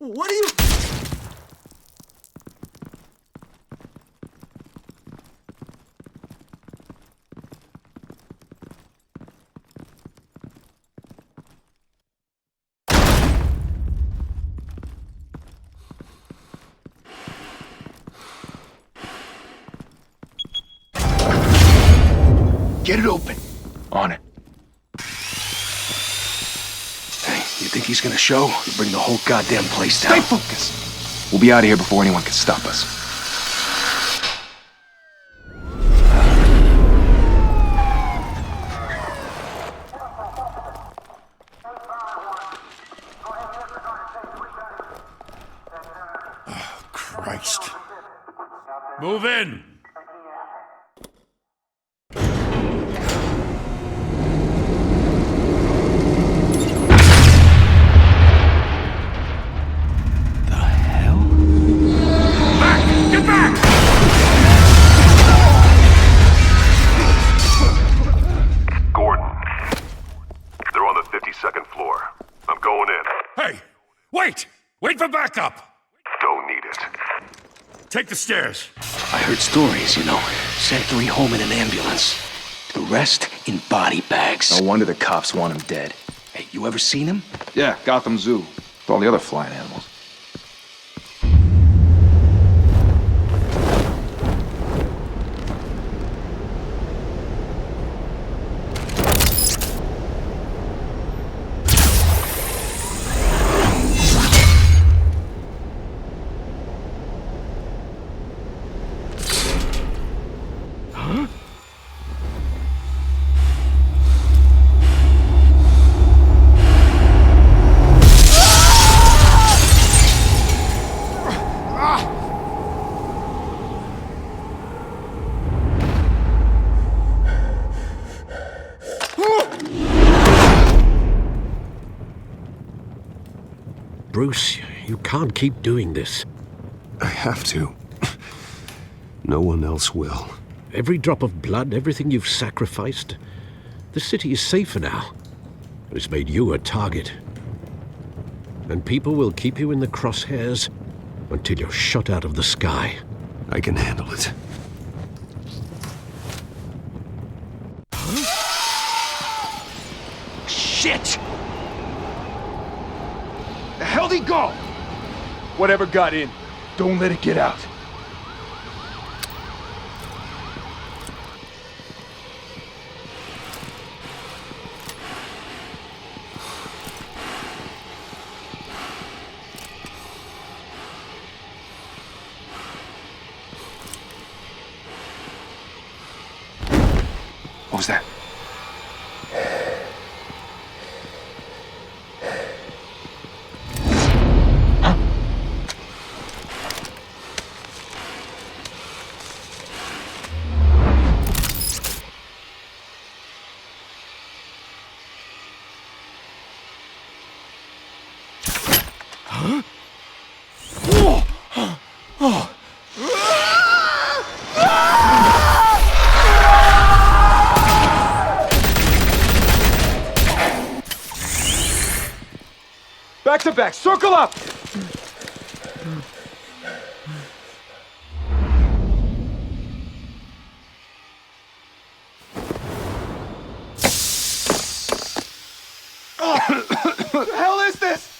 What are you... Get it open. On it. Hey, you think he's gonna show? He'll bring the whole goddamn place down. Stay focused! We'll be out of here before anyone can stop us. Oh, Christ. Move in! Wait for backup! Don't need it. Take the stairs. I heard stories, you know. Sent 3 home in an ambulance. The rest in body bags. No wonder the cops want him dead. Hey, you ever seen him? Yeah, Gotham Zoo. With all the other flying animals. Bruce, you can't keep doing this. I have to. No one else will. Every drop of blood, everything you've sacrificed. The city is safer now. But it's made you a target. And people will keep you in the crosshairs until you're shot out of the sky. I can handle it. Shit! The hell'd he go? Whatever got in, don't let it get out. What was that? Back to back, circle up! What the hell is this?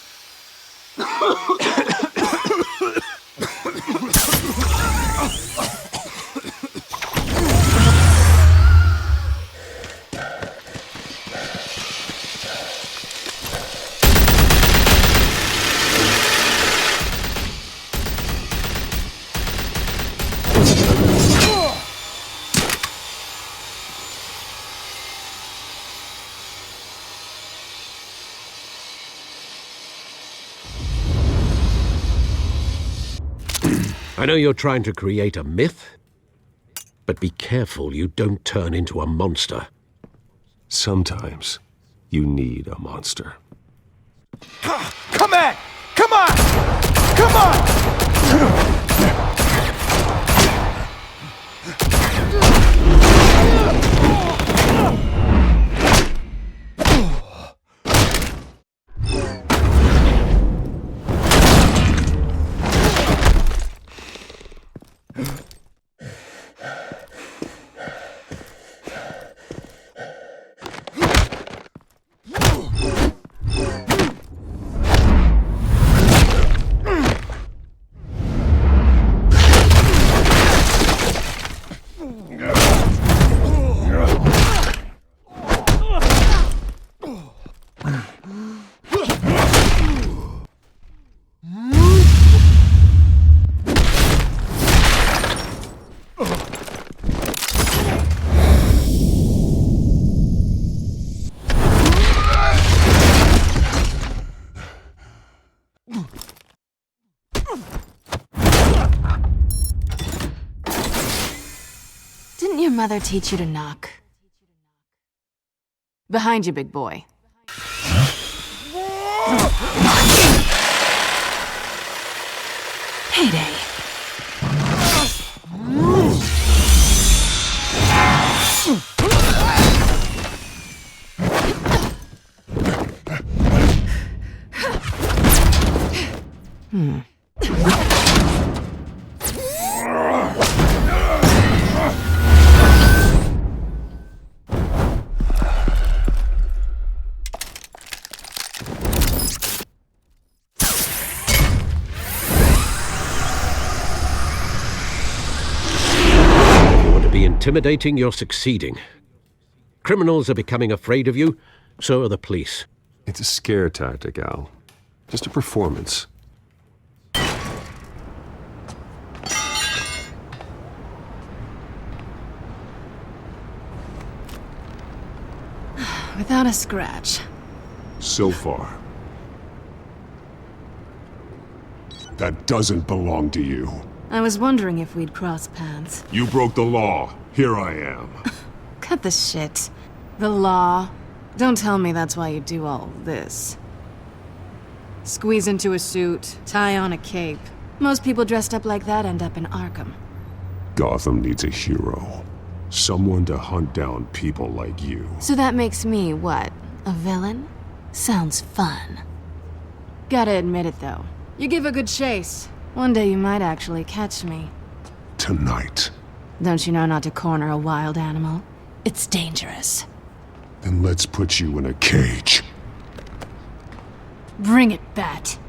I know you're trying to create a myth, but be careful you don't turn into a monster. Sometimes you need a monster. Come on! Come on! Come on! your mother teach you to knock? Behind you, big boy. Payday. Intimidating, you're succeeding. Criminals are becoming afraid of you, so are the police. It's a scare tactic, Al. Just a performance. Without a scratch. So far. That doesn't belong to you. I was wondering if we'd cross paths. You broke the law. Here I am. Cut the shit. The law. Don't tell me that's why you do all this. Squeeze into a suit, tie on a cape. Most people dressed up like that end up in Arkham. Gotham needs a hero. Someone to hunt down people like you. So that makes me, what, a villain? Sounds fun. Gotta admit it, though. You give a good chase. One day you might actually catch me. Tonight. Don't you know not to corner a wild animal? It's dangerous. Then let's put you in a cage. Bring it, Bat.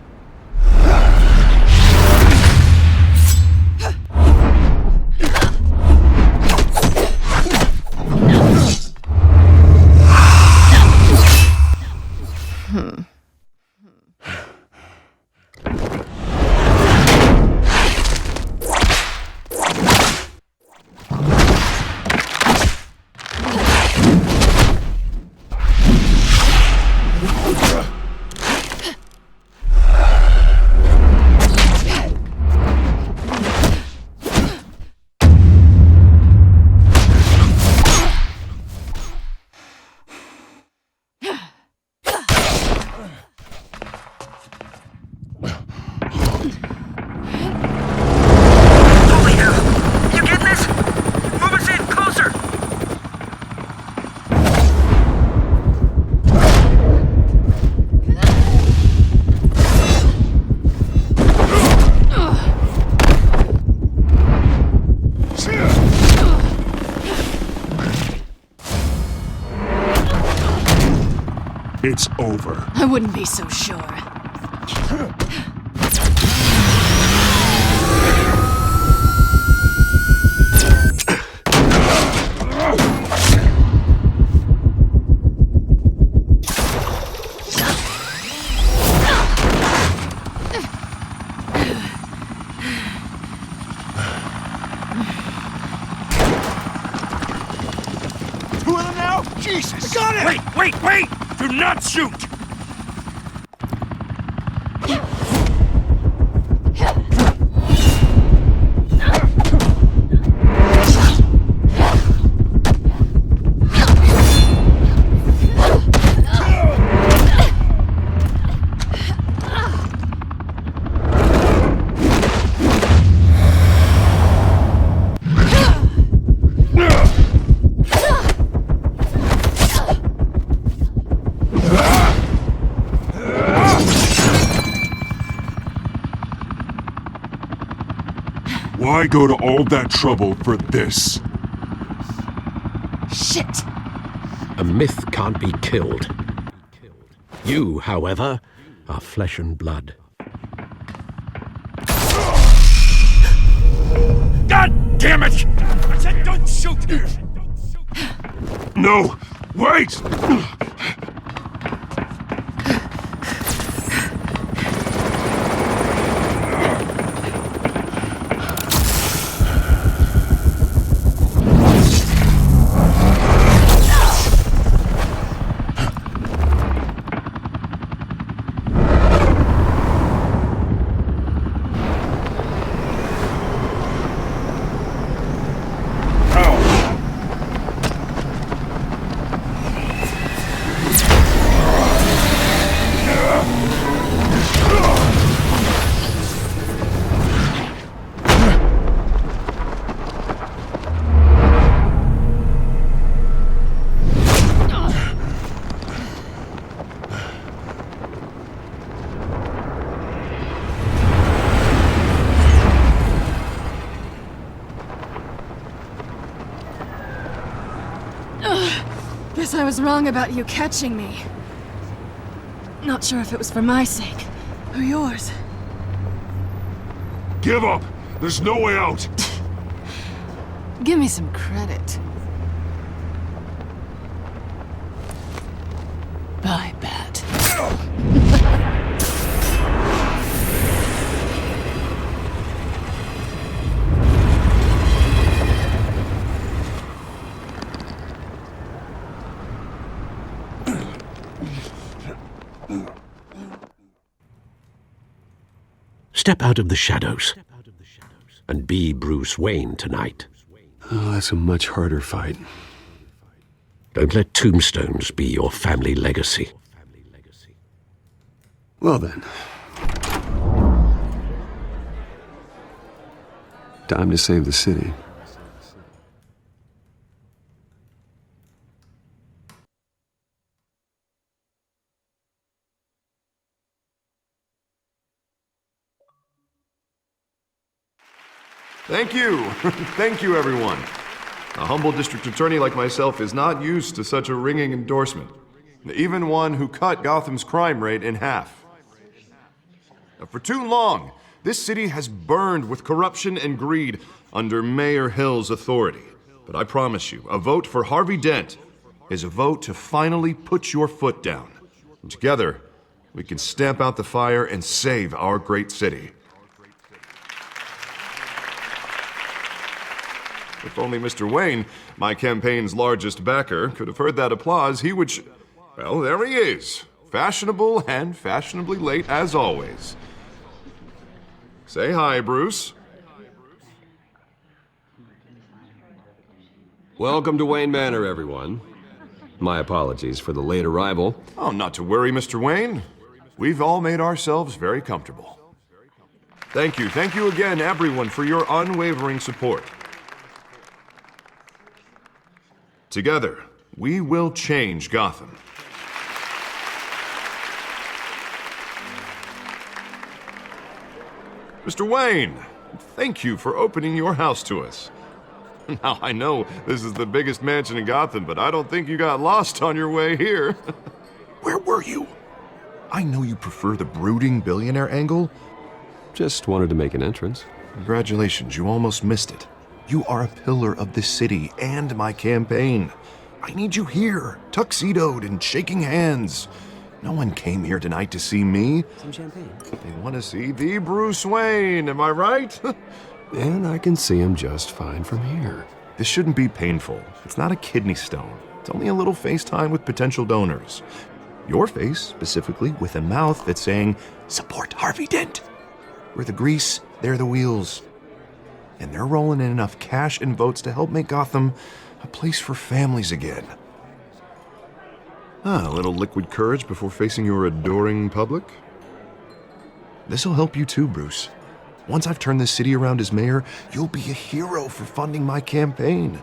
It's over. I wouldn't be so sure. Two of them now? Jesus! Got it! Wait! Do not shoot! Why go to all that trouble for this? Shit! A myth can't be killed. You, however, are flesh and blood. God damn it! I said don't shoot! No! Wait! I was wrong about you catching me. Not sure if it was for my sake or yours. Give up! There's no way out! Give me some credit. Bye, Bat. Step out of the shadows and be Bruce Wayne tonight. Oh, that's a much harder fight. Don't let tombstones be your family legacy. Well then. Time to save the city. Thank you. Thank you, everyone. A humble district attorney like myself is not used to such a ringing endorsement. Even one who cut Gotham's crime rate in half. For too long, this city has burned with corruption and greed under Mayor Hill's authority. But I promise you, a vote for Harvey Dent is a vote to finally put your foot down. And together, we can stamp out the fire and save our great city. If only Mr. Wayne, my campaign's largest backer, could have heard that applause, he would well, there he is. Fashionable and fashionably late as always. Say hi, Bruce. Welcome to Wayne Manor, everyone. My apologies for the late arrival. Oh, not to worry, Mr. Wayne. We've all made ourselves very comfortable. Thank you again, everyone, for your unwavering support. Together, we will change Gotham. Mr. Wayne, thank you for opening your house to us. Now, I know this is the biggest mansion in Gotham, but I don't think you got lost on your way here. Where were you? I know you prefer the brooding billionaire angle. Just wanted to make an entrance. Congratulations, you almost missed it. You are a pillar of this city and my campaign. I need you here, tuxedoed and shaking hands. No one came here tonight to see me. Some champagne. They want to see the Bruce Wayne, am I right? And I can see him just fine from here. This shouldn't be painful. It's not a kidney stone. It's only a little FaceTime with potential donors. Your face, specifically, with a mouth that's saying, "Support Harvey Dent." We're the grease, they're the wheels. And they're rolling in enough cash and votes to help make Gotham a place for families again. A little liquid courage before facing your adoring public. This'll help you too, Bruce. Once I've turned this city around as mayor, you'll be a hero for funding my campaign.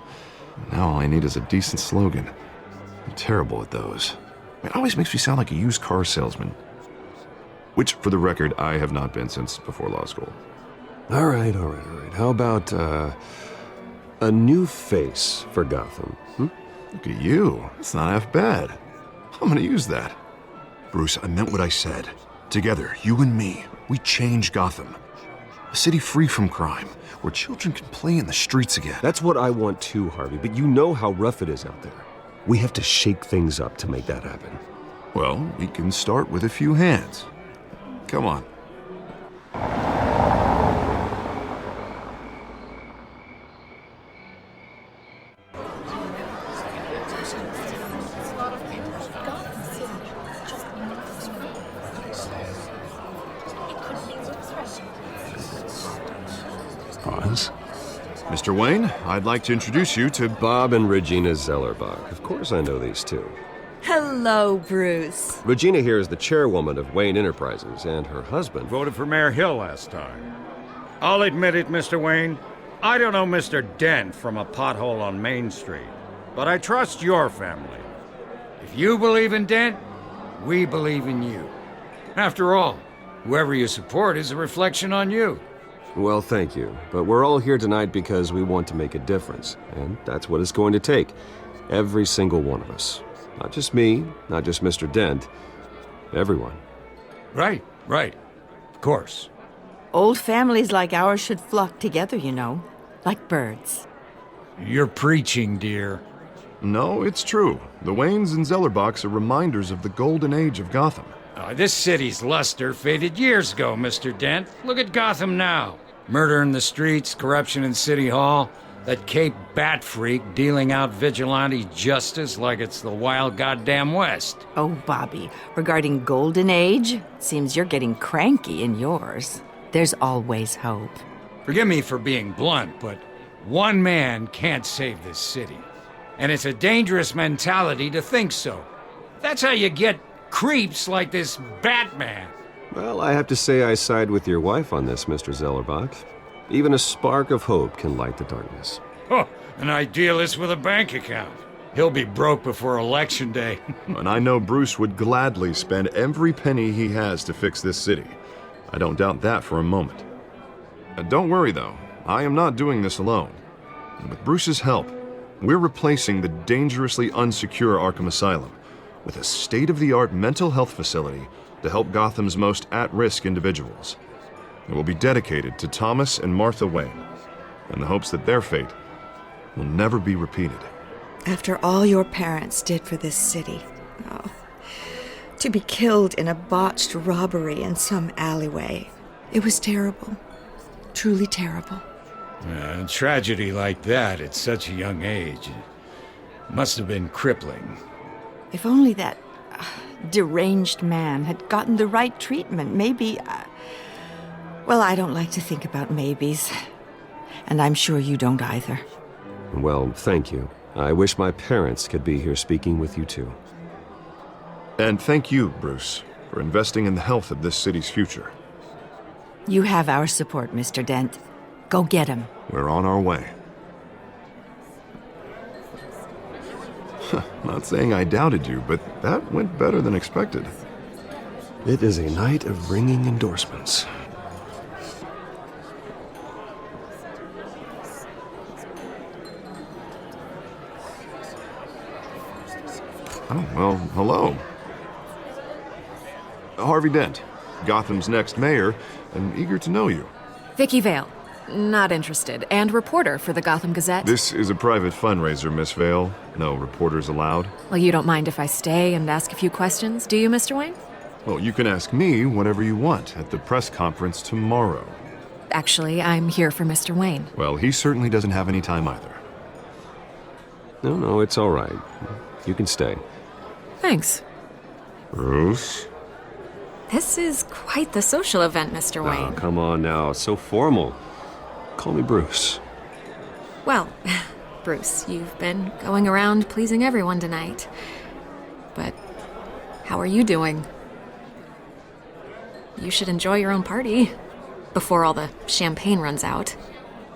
Now all I need is a decent slogan. I'm terrible at those. It always makes me sound like a used car salesman. Which, for the record, I have not been since before law school. All right. How about, a new face for Gotham? Look at you. That's not half bad. I'm gonna use that. Bruce, I meant what I said. Together, you and me, we change Gotham. A city free from crime, where children can play in the streets again. That's what I want too, Harvey, but you know how rough it is out there. We have to shake things up to make that happen. Well, we can start with a few hands. Come on. Pause. Mr. Wayne, I'd like to introduce you to Bob and Regina Zellerbach. Of course I know these two. Hello, Bruce. Regina here is the chairwoman of Wayne Enterprises, and her husband... Voted for Mayor Hill last time. I'll admit it, Mr. Wayne. I don't know Mr. Dent from a pothole on Main Street, but I trust your family. If you believe in Dent, we believe in you. After all, whoever you support is a reflection on you. Well, thank you. But we're all here tonight because we want to make a difference. And that's what it's going to take. Every single one of us. Not just me, not just Mr. Dent. Everyone. Right. Of course. Old families like ours should flock together, you know, like birds. You're preaching, dear. No, it's true. The Waynes and Zellerbachs are reminders of the golden age of Gotham. This city's luster faded years ago, Mr. Dent. Look at Gotham now. Murder in the streets, corruption in City Hall, that Cape Bat freak dealing out vigilante justice like it's the wild goddamn West. Oh, Bobby, regarding Golden Age, seems you're getting cranky in yours. There's always hope. Forgive me for being blunt, but one man can't save this city. And it's a dangerous mentality to think so. That's how you get creeps like this Batman. Well, I have to say I side with your wife on this, Mr. Zellerbach. Even a spark of hope can light the darkness. Oh, an idealist with a bank account. He'll be broke before Election Day. And I know Bruce would gladly spend every penny he has to fix this city. I don't doubt that for a moment. Don't worry, though. I am not doing this alone. And with Bruce's help, we're replacing the dangerously unsecure Arkham Asylum with a state-of-the-art mental health facility to help Gotham's most at-risk individuals. It will be dedicated to Thomas and Martha Wayne, in the hopes that their fate will never be repeated. After all your parents did for this city, oh, to be killed in a botched robbery in some alleyway, it was terrible. Truly terrible. A tragedy like that at such a young age must have been crippling. If only that deranged man had gotten the right treatment, maybe... Well, I don't like to think about maybes. And I'm sure you don't either. Well, thank you. I wish my parents could be here speaking with you too. And thank you, Bruce, for investing in the health of this city's future. You have our support, Mr. Dent. Go get him. We're on our way. Not saying I doubted you, but that went better than expected. It is a night of ringing endorsements. Oh, well, hello. Harvey Dent, Gotham's next mayor, and eager to know you. Vicky Vale. Not interested. And reporter for the Gotham Gazette. This is a private fundraiser, Miss Vale. No reporters allowed. Well, you don't mind if I stay and ask a few questions, do you, Mr. Wayne? Well, you can ask me whatever you want at the press conference tomorrow. Actually, I'm here for Mr. Wayne. Well, he certainly doesn't have any time either. No, it's all right. You can stay. Thanks. Bruce? This is quite the social event, Mr. Oh, Wayne. come on now. It's so formal. Call me Bruce. Well, Bruce, you've been going around pleasing everyone tonight. But how are you doing? You should enjoy your own party before all the champagne runs out.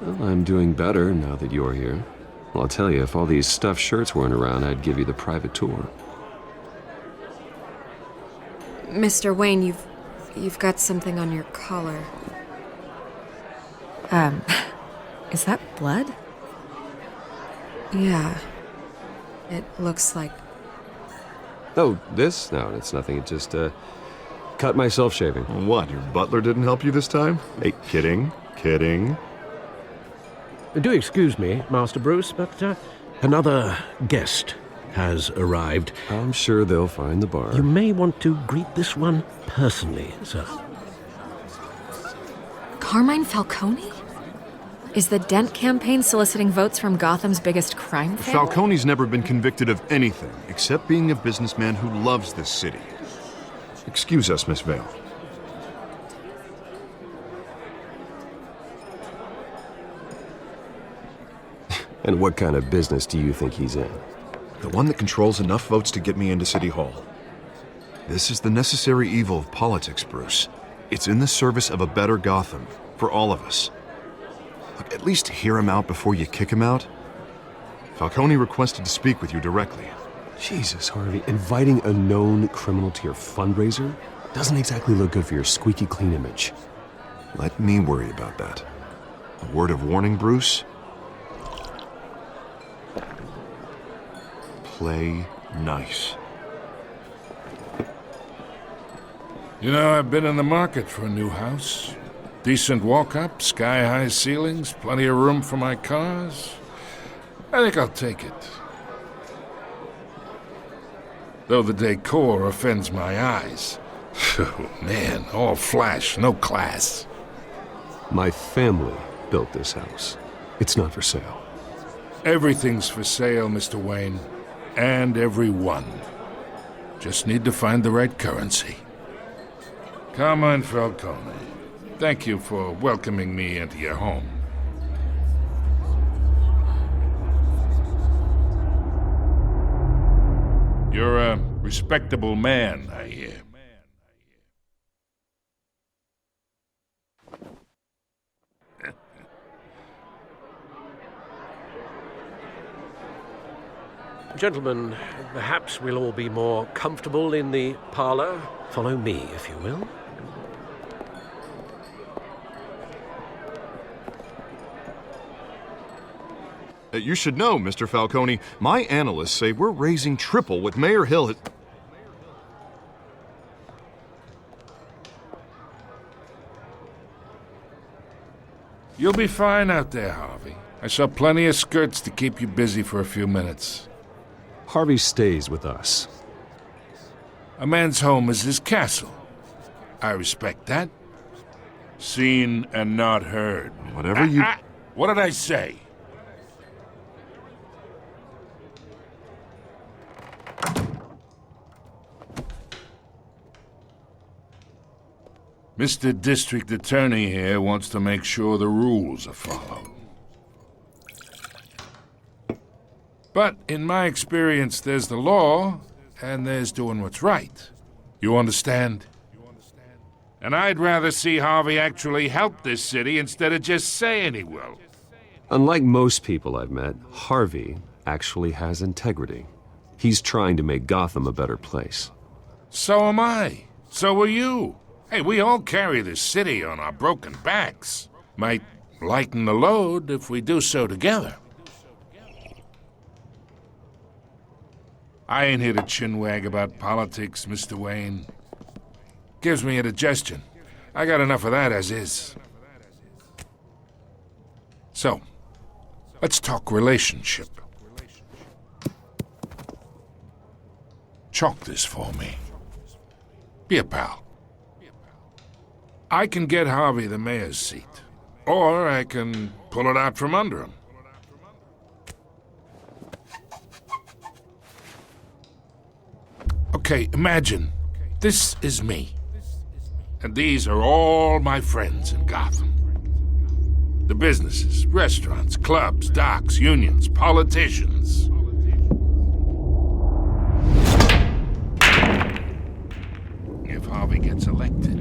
Well, I'm doing better now that you're here. Well, I'll tell you, if all these stuffed shirts weren't around, I'd give you the private tour. Mr. Wayne, you've got something on your collar. Is that blood? Yeah. It looks like... Oh, this? No, it's nothing. It just, cut myself shaving. What, your butler didn't help you this time? Hey, kidding. Do excuse me, Master Bruce, but another guest has arrived. I'm sure they'll find the bar. You may want to greet this one personally, sir. Carmine Falcone? Is the Dent campaign soliciting votes from Gotham's biggest crime family? Falcone's never been convicted of anything except being a businessman who loves this city. Excuse us, Miss Vale. And what kind of business do you think he's in? The one that controls enough votes to get me into City Hall. This is the necessary evil of politics, Bruce. It's in the service of a better Gotham, for all of us. Look, at least hear him out before you kick him out. Falcone requested to speak with you directly. Jesus, Harvey, inviting a known criminal to your fundraiser doesn't exactly look good for your squeaky clean image. Let me worry about that. A word of warning, Bruce? Play Nice. You know, I've been in the market for a new house. Decent walk-up, sky-high ceilings, plenty of room for my cars. I think I'll take it. Though the decor offends my eyes. Oh, man, all flash, no class. My family built this house. It's not for sale. Everything's for sale, Mr. Wayne. And everyone. Just need to find the right currency. Carmine Falcone, thank you for welcoming me into your home. You're a respectable man, I hear. Gentlemen, perhaps we'll all be more comfortable in the parlor. Follow me, if you will. You should know, Mr. Falcone, my analysts say we're raising triple what Mayor Hill had... You'll be fine out there, Harvey. I saw plenty of skirts to keep you busy for a few minutes. Harvey stays with us. A man's home is his castle. I respect that. Seen and not heard. Whatever you... What did I say? Mr. District Attorney here wants to make sure the rules are followed. But in my experience, there's the law, and there's doing what's right. You understand? And I'd rather see Harvey actually help this city instead of just saying he will. Unlike most people I've met, Harvey actually has integrity. He's trying to make Gotham a better place. So am I. So are you. Hey, we all carry this city on our broken backs. Might lighten the load if we do so together. I ain't here to chinwag about politics, Mr. Wayne. Gives me indigestion. I got enough of that as is. So, let's talk relationship. Chalk this for me. Be a pal. I can get Harvey the mayor's seat, or I can pull it out from under him. Okay, imagine this is me, and these are all my friends in Gotham. The businesses, restaurants, clubs, docks, unions, politicians. If Harvey gets elected,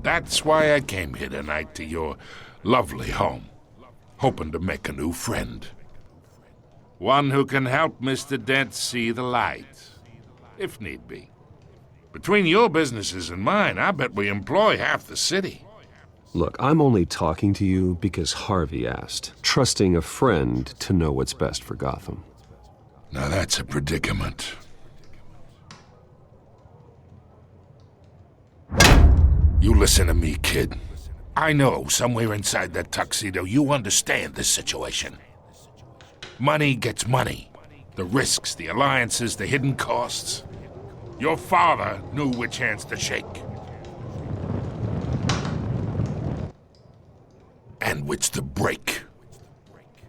that's why I came here tonight to your lovely home, hoping to make a new friend. One who can help Mr. Dent see the light, if need be. Between your businesses and mine, I bet we employ half the city. Look, I'm only talking to you because Harvey asked, trusting a friend to know what's best for Gotham. Now that's a predicament. You listen to me, kid. I know somewhere inside that tuxedo you understand this situation. Money gets money. The risks, the alliances, the hidden costs. Your father knew which hands to shake. And which to break.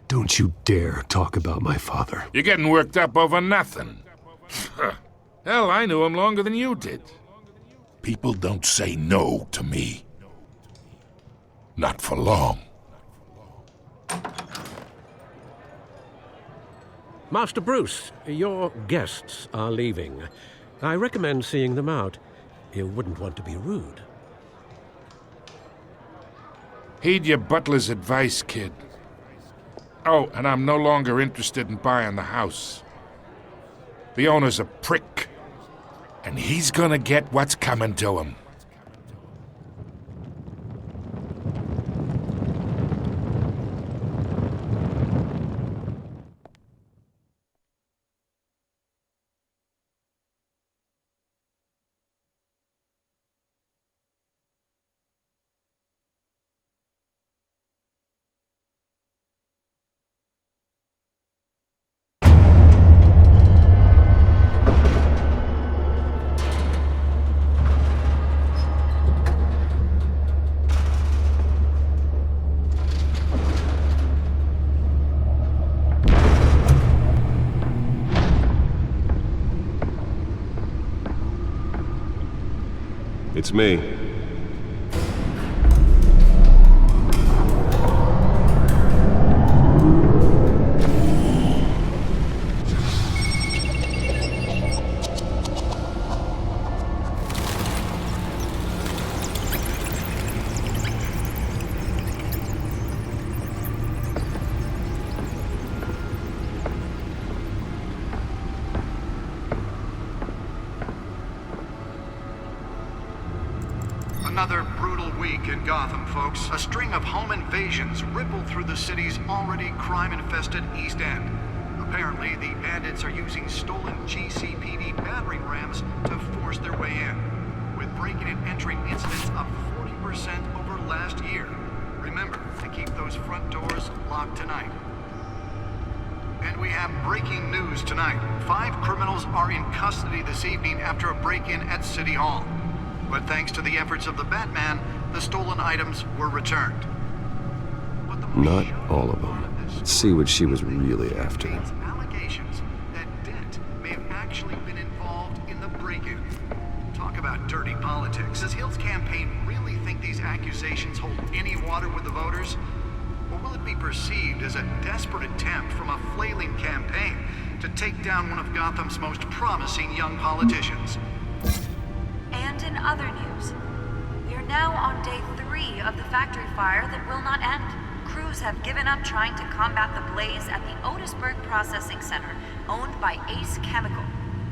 Don't you dare talk about my father. You're getting worked up over nothing. Hell, I knew him longer than you did. People don't say no to me. Not for long. Master Bruce, your guests are leaving. I recommend seeing them out. You wouldn't want to be rude. Heed your butler's advice, kid. Oh, and I'm no longer interested in buying the house. The owner's a prick, and he's gonna get what's coming to him. It's me. Another brutal week in Gotham, folks. A string of home invasions rippled through the city's already crime-infested East End. Apparently, the bandits are using stolen GCPD battering rams to force their way in, with breaking and entering incidents up 40% over last year. Remember to keep those front doors locked tonight. And we have breaking news tonight. 5 criminals are in custody this evening after a break-in at City Hall. But thanks to the efforts of the Batman, the stolen items were returned. Not all of them. Let's see what she was really after. Allegations that Dent may have actually been involved in the break-in. Talk about dirty politics. Does Hill's campaign really think these accusations hold any water with the voters? Or will it be perceived as a desperate attempt from a flailing campaign to take down one of Gotham's most promising young politicians? And in other news, we are now on day 3 of the factory fire that will not end. Crews have given up trying to combat the blaze at the Otisburg Processing Center, owned by Ace Chemical.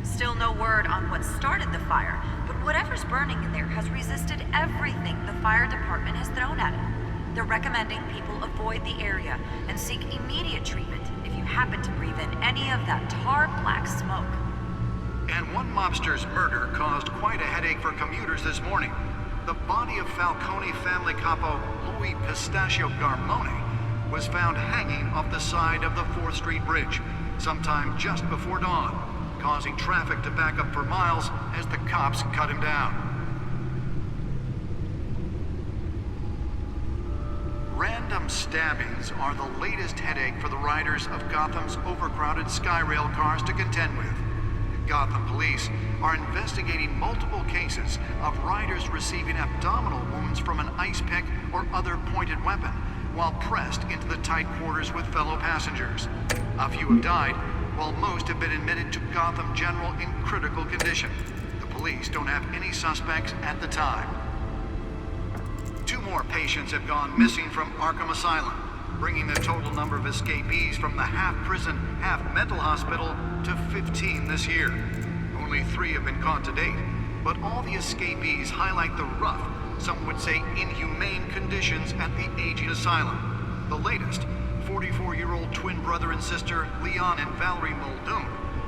Still no word on what started the fire, but whatever's burning in there has resisted everything the fire department has thrown at it. They're recommending people avoid the area and seek immediate treatment if you happen to breathe in any of that tar black smoke. And one mobster's murder caused quite a headache for commuters this morning. The body of Falcone family capo Louis Pistachio Garmone was found hanging off the side of the 4th Street Bridge sometime just before dawn, causing traffic to back up for miles as the cops cut him down. Random stabbings are the latest headache for the riders of Gotham's overcrowded Skyrail cars to contend with. Gotham police are investigating multiple cases of riders receiving abdominal wounds from an ice pick or other pointed weapon while pressed into the tight quarters with fellow passengers. A few have died, while most have been admitted to Gotham General in critical condition. The police don't have any suspects at the time. 2 more patients have gone missing from Arkham Asylum, bringing the total number of escapees from the half-prison, half-mental hospital to 15 this year. Only 3 have been caught to date, but all the escapees highlight the rough, some would say inhumane conditions at the aging asylum. The latest, 44-year-old twin brother and sister Leon and Valerie Muldoon,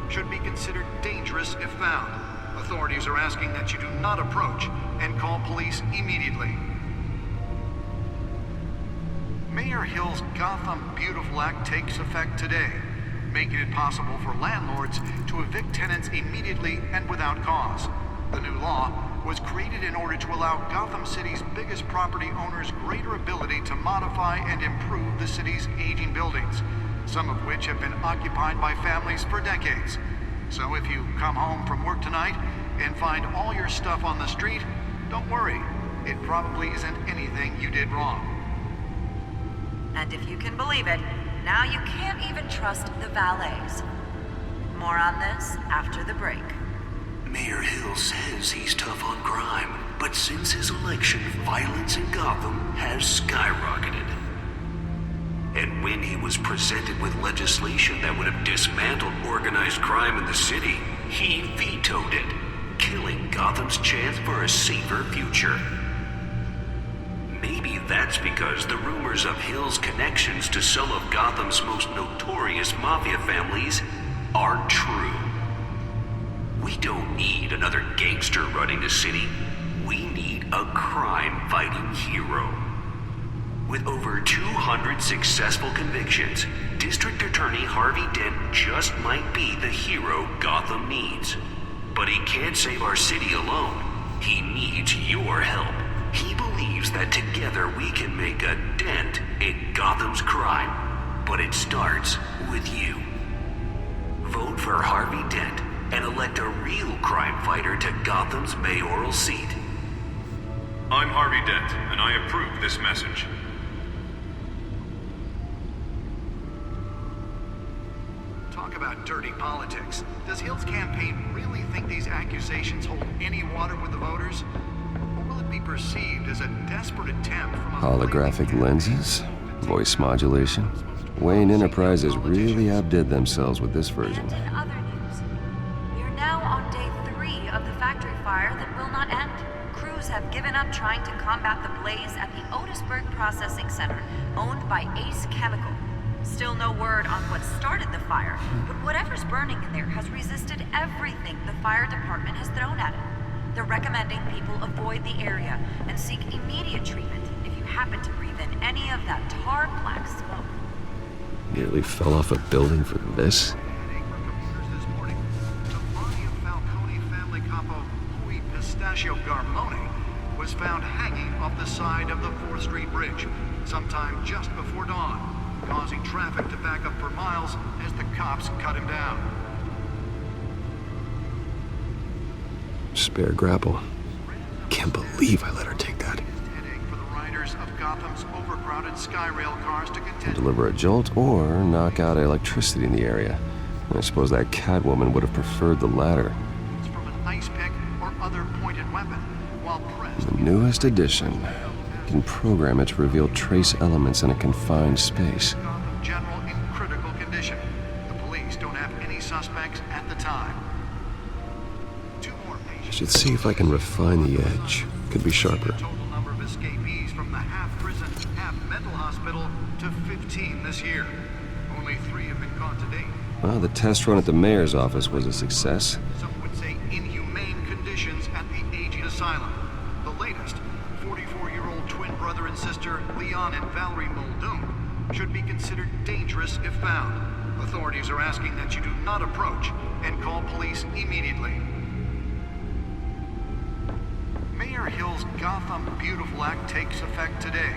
should be considered dangerous if found. Authorities are asking that you do not approach and call police immediately. Mayor Hill's Gotham Beautiful Act takes effect today, making it possible for landlords to evict tenants immediately and without cause. The new law was created in order to allow Gotham City's biggest property owners greater ability to modify and improve the city's aging buildings, some of which have been occupied by families for decades. So if you come home from work tonight and find all your stuff on the street, don't worry. It probably isn't anything you did wrong. And if you can believe it, now you can't even trust the valets. More on this after the break. Mayor Hill says he's tough on crime, but since his election, violence in Gotham has skyrocketed. And when he was presented with legislation that would have dismantled organized crime in the city, he vetoed it, killing Gotham's chance for a safer future. Maybe that's because the rumors of Hill's connections to some of Gotham's most notorious mafia families aren't true. We don't need another gangster running the city. We need a crime-fighting hero. With over 200 successful convictions, District Attorney Harvey Dent just might be the hero Gotham needs. But he can't save our city alone. He needs your help. He believes that together we can make a dent in Gotham's crime. But it starts with you. Vote for Harvey Dent and elect a real crime fighter to Gotham's mayoral seat. I'm Harvey Dent, and I approve this message. Talk about dirty politics. Does Hill's campaign really think these accusations hold any water with the voters? Or will it be perceived as a desperate attempt from a Holographic lenses? Voice modulation? Wayne Enterprises really outdid themselves with this version. And in other news, we are now on day 3 of the factory fire that will not end. Crews have given up trying to combat the blaze at the Otisburg Processing Center, owned by Ace Chemical. Still no word on what started the fire, but whatever's burning in there has resisted everything the fire department has thrown at it. They're recommending people avoid the area and seek immediate treatment if you happen to breathe in any of that tar black smoke. Nearly fell off a building for this? Pistachio Garmone was found hanging off the side of the 4th Street Bridge sometime just before dawn, causing traffic to back up for miles as the cops cut him down. Spare grapple. Can't believe I let her take that. Headache for the riders of Gotham's overcrowded Skyrail cars to contend. Deliver a jolt or knock out electricity in the area. I suppose that Catwoman would have preferred the latter. From an ice pick or other pointed weapon, while pressed. The newest edition. You can program it to reveal trace elements in a confined space. Gotham General in critical condition. The police don't have any suspects at the time. 2 more patients. I should see if I can refine the edge. Could be sharper. Total number of escapees from the half-prison, half-mental hospital to 15 this year. Only 3 have been caught to date. Well, the test run at the mayor's office was a success. Some would say inhumane conditions at the aging asylum. The latest, 44-year-old twin brother and sister Leon and Valerie Muldoon should be considered dangerous if found. Authorities are asking that you do not approach and call police immediately. Mayor Hill's Gotham Beautiful Act takes effect today,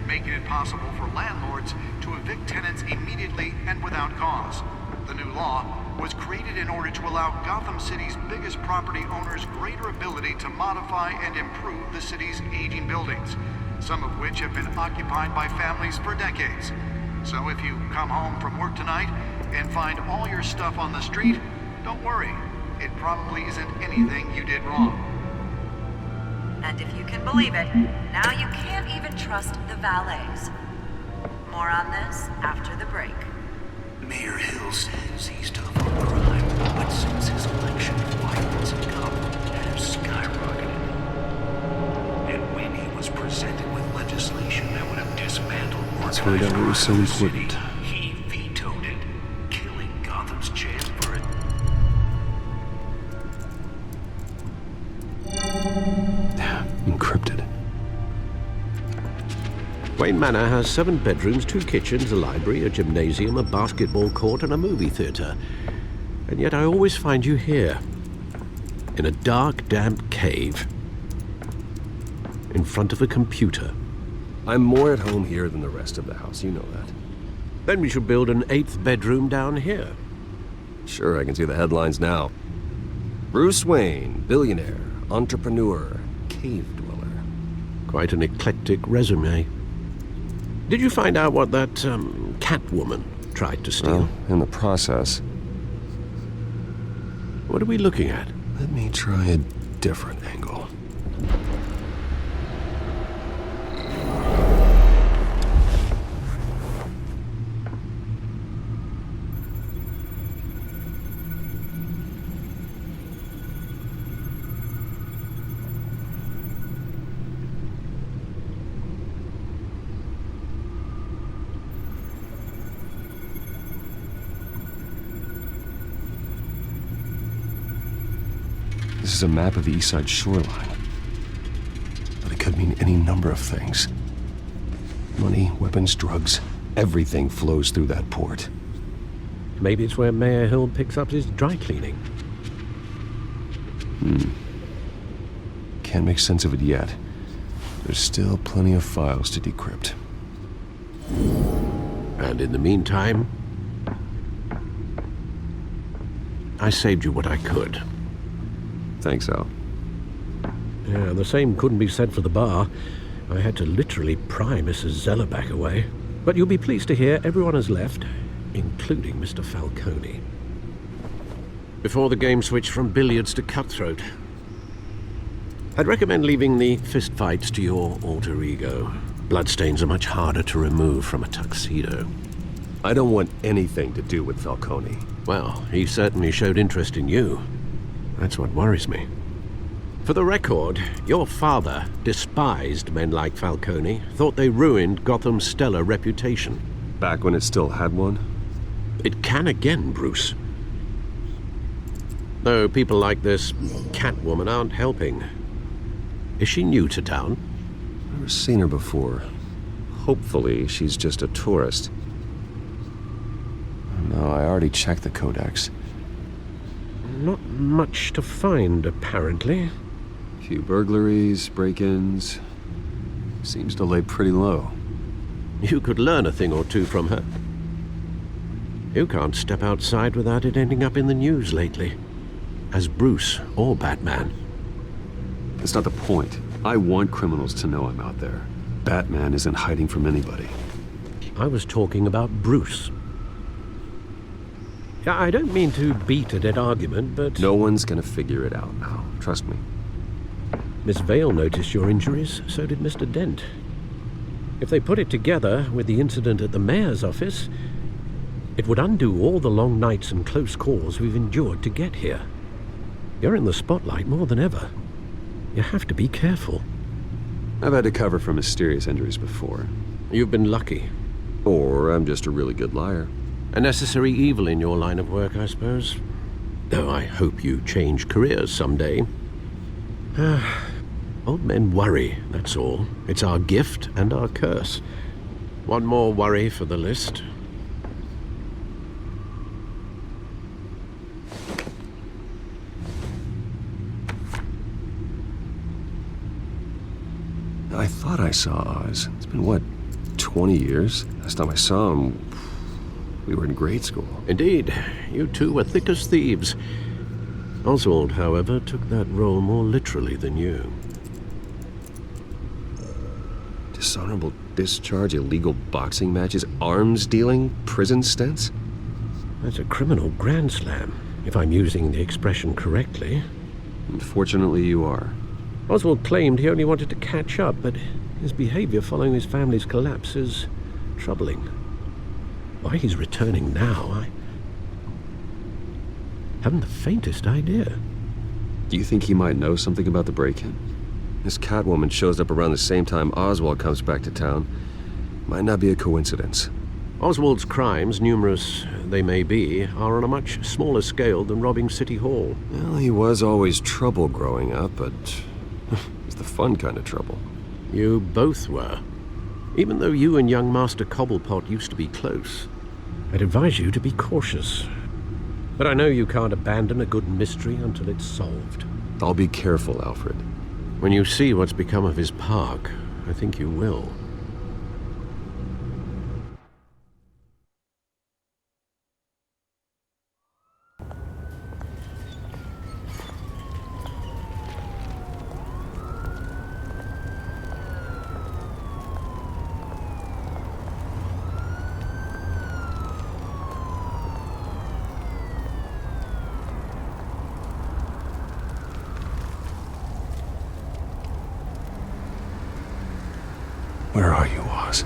making it possible for landlords to evict tenants immediately and without cause. The new law was created in order to allow Gotham City's biggest property owners greater ability to modify and improve the city's aging buildings, some of which have been occupied by families for decades. So if you come home from work tonight and find all your stuff on the street, don't worry. It probably isn't anything you did wrong. And if you can believe it, now you can't even trust the valets. More on this after the break. Mayor Hill says he's tough on crime, but since his election, violence in Gotham has skyrocketed. And when he was presented with legislation that would have dismantled That's why that was so important. he vetoed it, killing Gotham's chance for it. Encrypted. Wayne Manor has 7 bedrooms, 2 kitchens, a library, a gymnasium, a basketball court, and a movie theater. And yet I always find you here, in a dark, damp cave, in front of a computer. I'm more at home here than the rest of the house, you know that. Then we should build an 8th bedroom down here. Sure, I can see the headlines now. Bruce Wayne, billionaire, entrepreneur, cave dweller. Quite an eclectic resume. Did you find out what that, Catwoman tried to steal? Well, in the process. What are we looking at? Let me try a different angle. This is a map of the East Side shoreline. But it could mean any number of things. Money, weapons, drugs, everything flows through that port. Maybe it's where Mayor Hill picks up his dry cleaning. Can't make sense of it yet. There's still plenty of files to decrypt. And in the meantime, I saved you what I could. Thanks, Al. Yeah, the same couldn't be said for the bar. I had to literally pry Mrs. Zellerback away. But you'll be pleased to hear everyone has left, including Mr. Falcone. Before the game switched from billiards to cutthroat. I'd recommend leaving the fistfights to your alter ego. Bloodstains are much harder to remove from a tuxedo. I don't want anything to do with Falcone. Well, he certainly showed interest in you. That's what worries me. For the record, your father despised men like Falcone, thought they ruined Gotham's stellar reputation. Back when it still had one? It can again, Bruce. Though people like this Catwoman aren't helping. Is she new to town? Never seen her before. Hopefully, she's just a tourist. No, I already checked the codex. Not much to find, apparently. Few burglaries, break-ins. Seems to lay pretty low. You could learn a thing or two from her. You can't step outside without it ending up in the news lately. As Bruce or Batman. That's not the point. I want criminals to know I'm out there. Batman isn't hiding from anybody. I was talking about Bruce. I don't mean to beat a dead argument, but... No one's gonna figure it out now. Trust me. Miss Vale noticed your injuries, so did Mr. Dent. If they put it together with the incident at the mayor's office, it would undo all the long nights and close calls we've endured to get here. You're in the spotlight more than ever. You have to be careful. I've had to cover for mysterious injuries before. You've been lucky. Or I'm just a really good liar. A necessary evil in your line of work, I suppose. Though I hope you change careers someday. Old men worry, that's all. It's our gift and our curse. One more worry for the list. I thought I saw Oz. It's been, what, 20 years? Last time I saw him, we were in grade school. Indeed. You two were thick as thieves. Oswald, however, took that role more literally than you. Dishonorable discharge, illegal boxing matches, arms dealing, prison stints? That's a criminal grand slam, if I'm using the expression correctly. Unfortunately, you are. Oswald claimed he only wanted to catch up, but his behavior following his family's collapse is troubling. Why he's returning now, I haven't the faintest idea. Do you think he might know something about the break-in? This Catwoman shows up around the same time Oswald comes back to town. Might not be a coincidence. Oswald's crimes, numerous they may be, are on a much smaller scale than robbing City Hall. Well, he was always trouble growing up, but it's the fun kind of trouble. You both were. Even though you and young Master Cobblepot used to be close, I'd advise you to be cautious. But I know you can't abandon a good mystery until it's solved. I'll be careful, Alfred. When you see what's become of his park, I think you will. Where are you, Oz?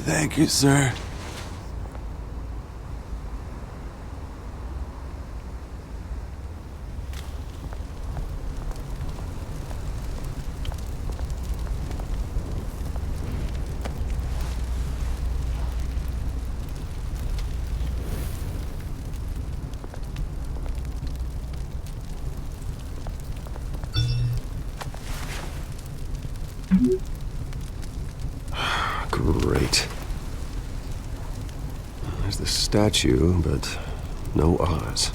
Thank you, sir. Great. There's the statue, but no Oz.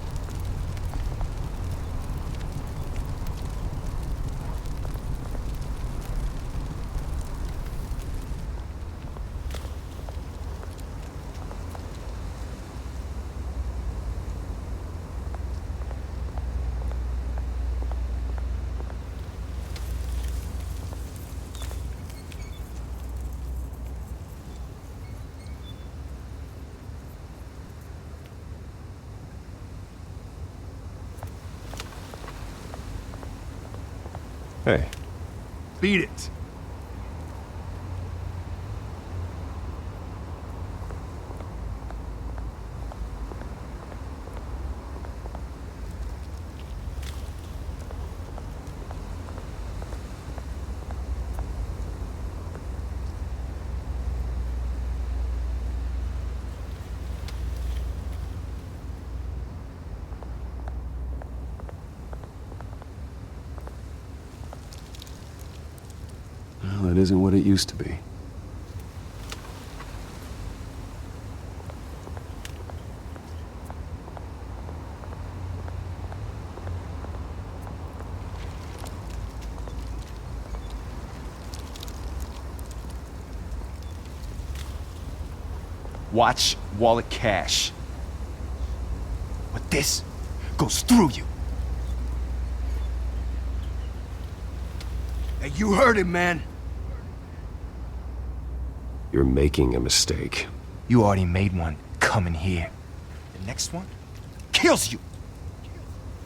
Hey. Beat it. Well, it isn't what it used to be. Watch wallet cash. But this goes through you. Hey, you heard it, man. You're making a mistake. You already made one coming here. The next one kills you.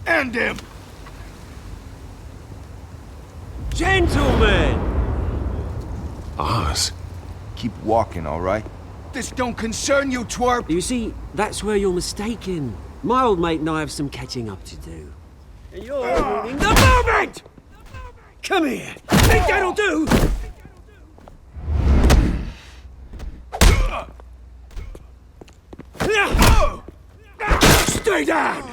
And him. Gentlemen! Oz. Keep walking, all right? This don't concern you, twerp. You see, that's where you're mistaken. My old mate and I have some catching up to do. And you're ruining the moment! Come here. Think that'll do? Stay down!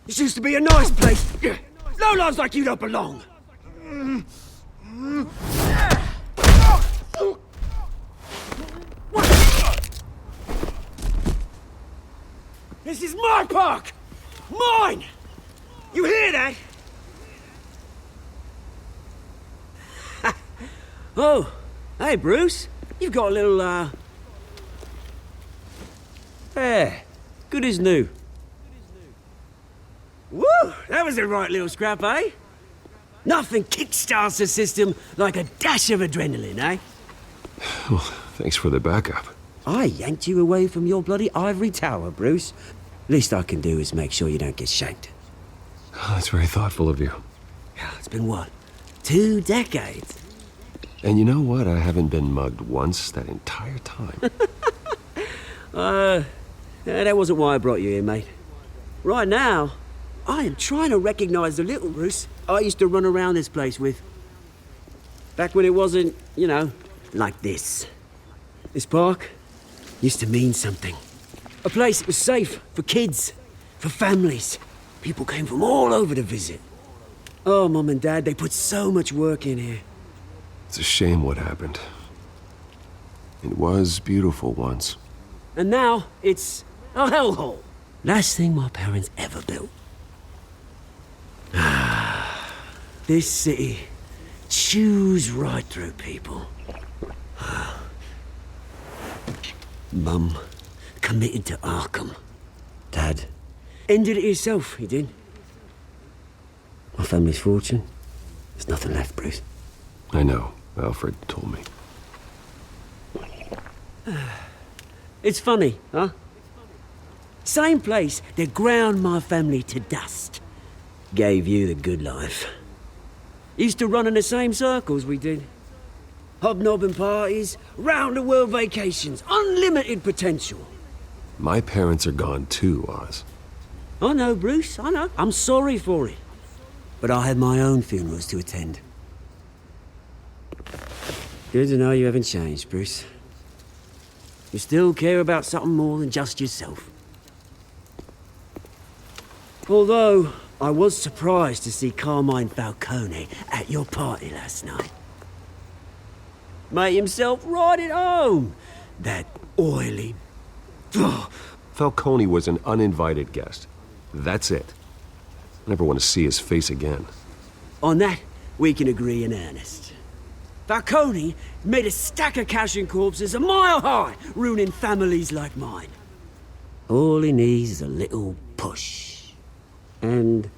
This used to be a nice place. Lowlifes like you don't belong. This is my park! Mine! You hear that? Oh, hey, Bruce. You've got a little, Yeah, good as new. Woo! That was a right little scrap, eh? Nothing kickstarts the system like a dash of adrenaline, eh? Well, thanks for the backup. I yanked you away from your bloody ivory tower, Bruce. Least I can do is make sure you don't get shanked. Oh, that's very thoughtful of you. It's been what? 2 decades? And you know what? I haven't been mugged once that entire time. That wasn't why I brought you here, mate. Right now, I am trying to recognize the little Bruce I used to run around this place with. Back when it wasn't, you know, like this. This park used to mean something. A place that was safe for kids, for families. People came from all over to visit. Oh, Mum and Dad, they put so much work in here. It's a shame what happened. It was beautiful once. And now, it's a hellhole. Last thing my parents ever built. This city chews right through people. Mum committed to Arkham. Dad ended it himself, he did. My family's fortune, there's nothing left, Bruce. I know. Alfred told me. It's funny, huh? Same place that ground my family to dust. Gave you the good life. Used to run in the same circles we did. Hobnobbing parties, round-the-world vacations, unlimited potential. My parents are gone too, Oz. I know, Bruce, I know. I'm sorry for it. But I had my own funerals to attend. Good to know you haven't changed, Bruce. You still care about something more than just yourself. Although, I was surprised to see Carmine Falcone at your party last night. Made himself right at home. That oily... Falcone was an uninvited guest. That's it. I never want to see his face again. On that, we can agree in earnest. Falcone made a stack of cash and corpses a mile high, ruining families like mine. All he needs is a little push. And...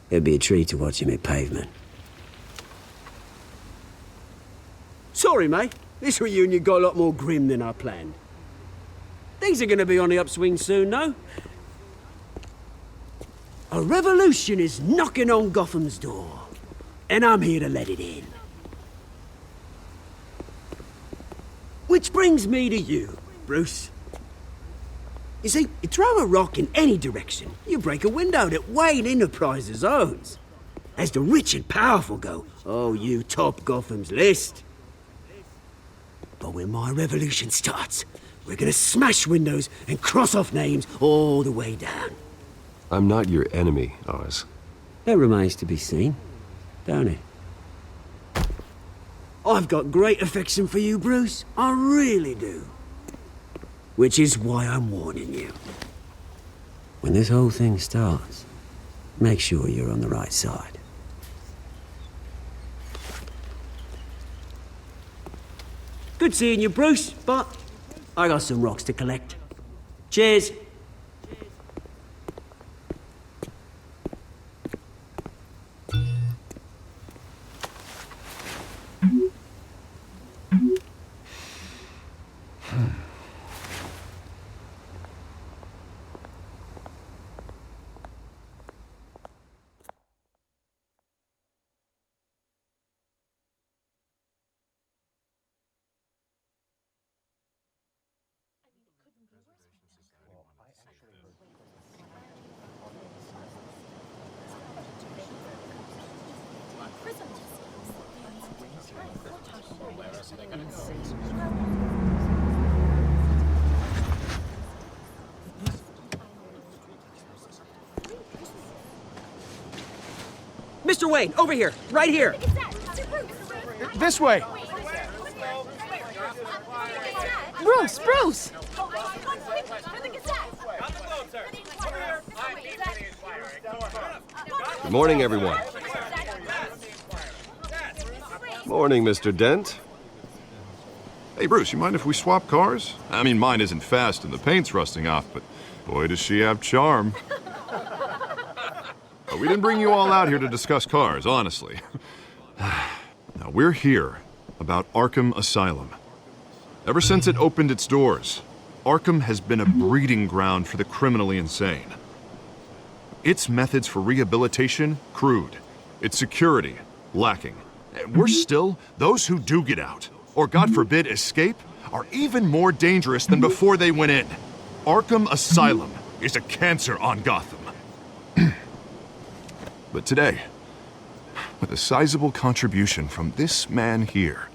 it'd be a treat to watch him hit pavement. Sorry, mate. This reunion got a lot more grim than I planned. Things are gonna be on the upswing soon, no? A revolution is knocking on Gotham's door. And I'm here to let it in. Which brings me to you, Bruce. You see, you throw a rock in any direction, you break a window that Wayne Enterprises owns. As the rich and powerful go, oh, you top Gotham's list. But when my revolution starts, we're gonna smash windows and cross off names all the way down. I'm not your enemy, Oz. That remains to be seen, don't it? I've got great affection for you, Bruce. I really do. Which is why I'm warning you. When this whole thing starts, make sure you're on the right side. Good seeing you, Bruce, but I got some rocks to collect. Cheers. Mr. Wayne, over here, right here. This way. Bruce! Good morning, everyone. Morning, Mr. Dent. Hey, Bruce, you mind if we swap cars? I mean, mine isn't fast and the paint's rusting off, but boy, does she have charm. We didn't bring you all out here to discuss cars, honestly. Now, we're here about Arkham Asylum. Ever since it opened its doors, Arkham has been a breeding ground for the criminally insane. Its methods for rehabilitation, crude. Its security, lacking. And worse still, those who do get out, or God forbid, escape, are even more dangerous than before they went in. Arkham Asylum is a cancer on Gotham. But today, with a sizable contribution from this man here,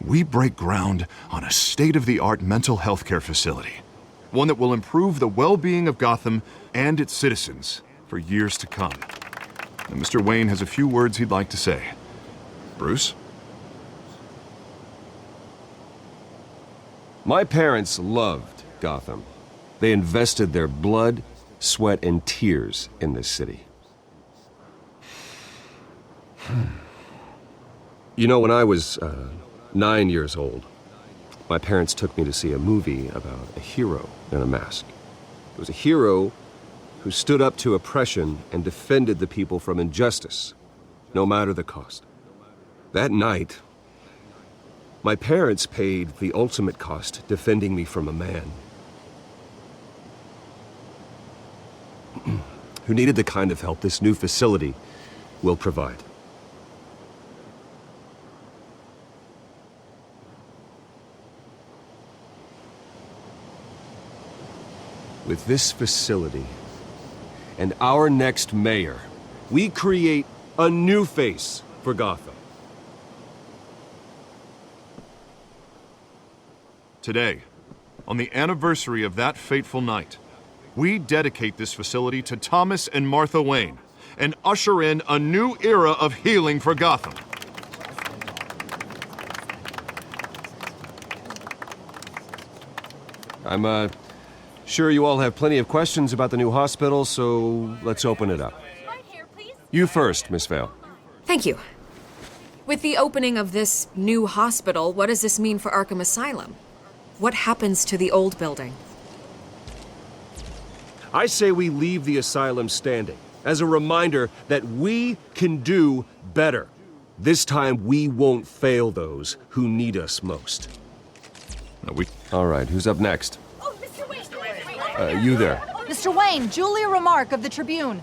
we break ground on a state-of-the-art mental health care facility. One that will improve the well-being of Gotham and its citizens for years to come. And Mr. Wayne has a few words he'd like to say. Bruce? My parents loved Gotham. They invested their blood, sweat, and tears in this city. You know, when I was 9 years old, my parents took me to see a movie about a hero in a mask. It was a hero who stood up to oppression and defended the people from injustice, no matter the cost. That night, My parents paid the ultimate cost defending me from a man who needed the kind of help this new facility will provide. With this facility and our next mayor, we create a new face for Gotham. Today, on the anniversary of that fateful night, we dedicate this facility to Thomas and Martha Wayne and usher in a new era of healing for Gotham. I'm sure you all have plenty of questions about the new hospital, so let's open it up. You first, Miss Vale. Thank you. With the opening of this new hospital, what does this mean for Arkham Asylum? What happens to the old building? I say we leave the asylum standing as a reminder that we can do better. This time we won't fail those who need us most. All right, who's up next? You there. Mr. Wayne, Julia Remark of the Tribune.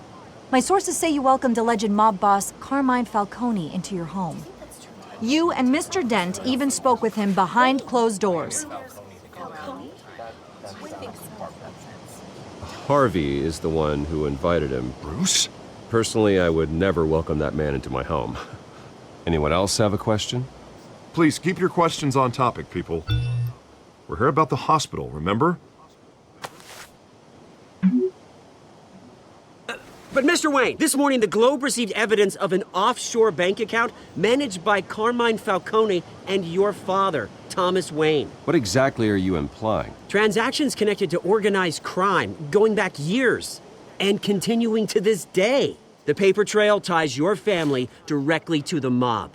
My sources say you welcomed alleged mob boss Carmine Falcone into your home. You and Mr. Dent even spoke with him behind closed doors. Harvey is the one who invited him. Bruce? Personally, I would never welcome that man into my home. Anyone else have a question? Please, keep your questions on topic, people. We're here about the hospital, remember? But Mr. Wayne, this morning the Globe received evidence of an offshore bank account managed by Carmine Falcone and your father, Thomas Wayne. What exactly are you implying? Transactions connected to organized crime going back years and continuing to this day. The paper trail ties your family directly to the mob.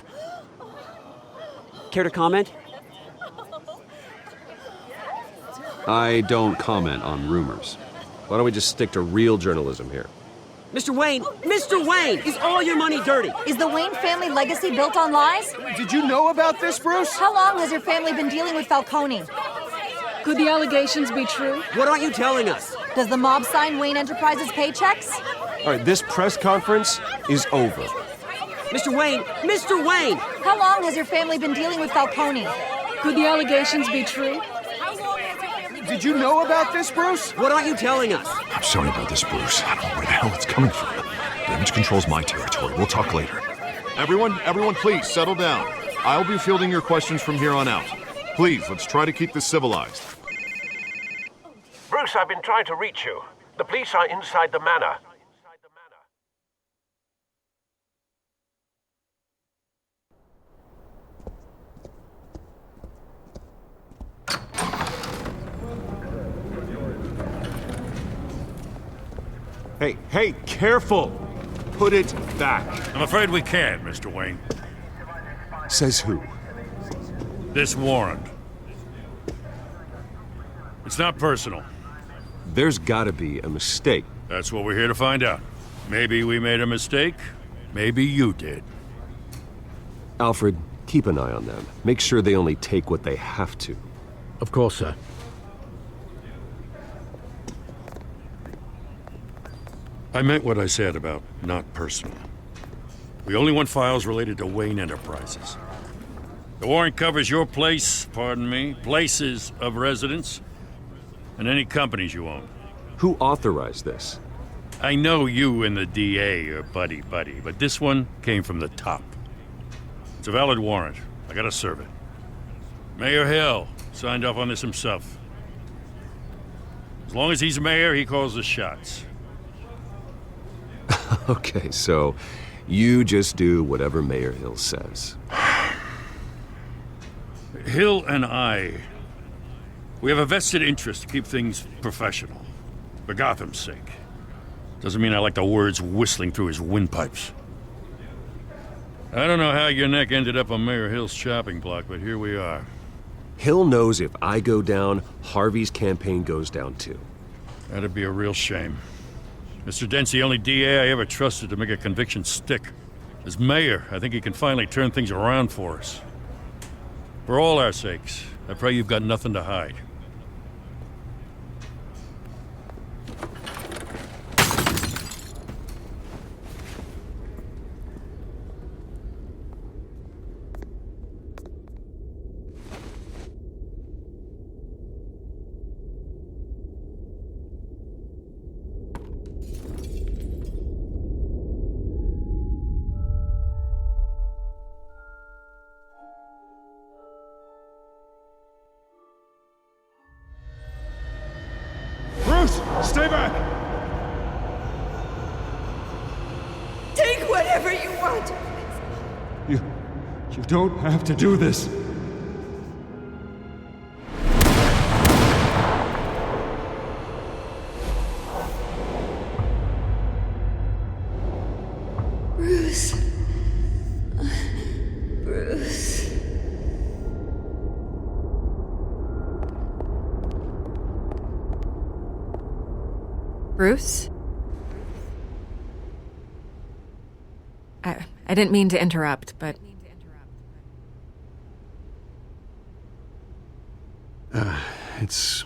Care to comment? I don't comment on rumors. Why don't we just stick to real journalism here? Mr. Wayne, is all your money dirty? Is the Wayne family legacy built on lies? Did you know about this, Bruce? How long has your family been dealing with Falcone? Could the allegations be true? What aren't you telling us? Does the mob sign Wayne Enterprises paychecks? All right, this press conference is over. Mr. Wayne! How long has your family been dealing with Falcone? Could the allegations be true? Did you know about this, Bruce? What aren't you telling us? I'm sorry about this, Bruce. I don't know where the hell it's coming from. Damage control's my territory. We'll talk later. Everyone, please, settle down. I'll be fielding your questions from here on out. Please, let's try to keep this civilized. Bruce, I've been trying to reach you. The police are inside the manor. Hey, careful! Put it back. I'm afraid we can't, Mr. Wayne. Says who? This warrant. It's not personal. There's gotta be a mistake. That's what we're here to find out. Maybe we made a mistake. Maybe you did. Alfred, keep an eye on them. Make sure they only take what they have to. Of course, sir. I meant what I said about not personal. We only want files related to Wayne Enterprises. The warrant covers your places of residence, and any companies you own. Who authorized this? I know you and the DA are buddy-buddy, but this one came from the top. It's a valid warrant. I gotta serve it. Mayor Hill signed off on this himself. As long as he's mayor, he calls the shots. Okay, so you just do whatever Mayor Hill says. Hill and we have a vested interest to keep things professional. For Gotham's sake. Doesn't mean I like the words whistling through his windpipes. I don't know how your neck ended up on Mayor Hill's chopping block, but here we are. Hill knows if I go down, Harvey's campaign goes down too. That'd be a real shame. Mr. Dent's the only DA I ever trusted to make a conviction stick. As mayor, I think he can finally turn things around for us. For all our sakes, I pray you've got nothing to hide. Stay back! Take whatever you want. You don't have to do this. Bruce. Bruce. Bruce? I didn't mean to interrupt, but... It's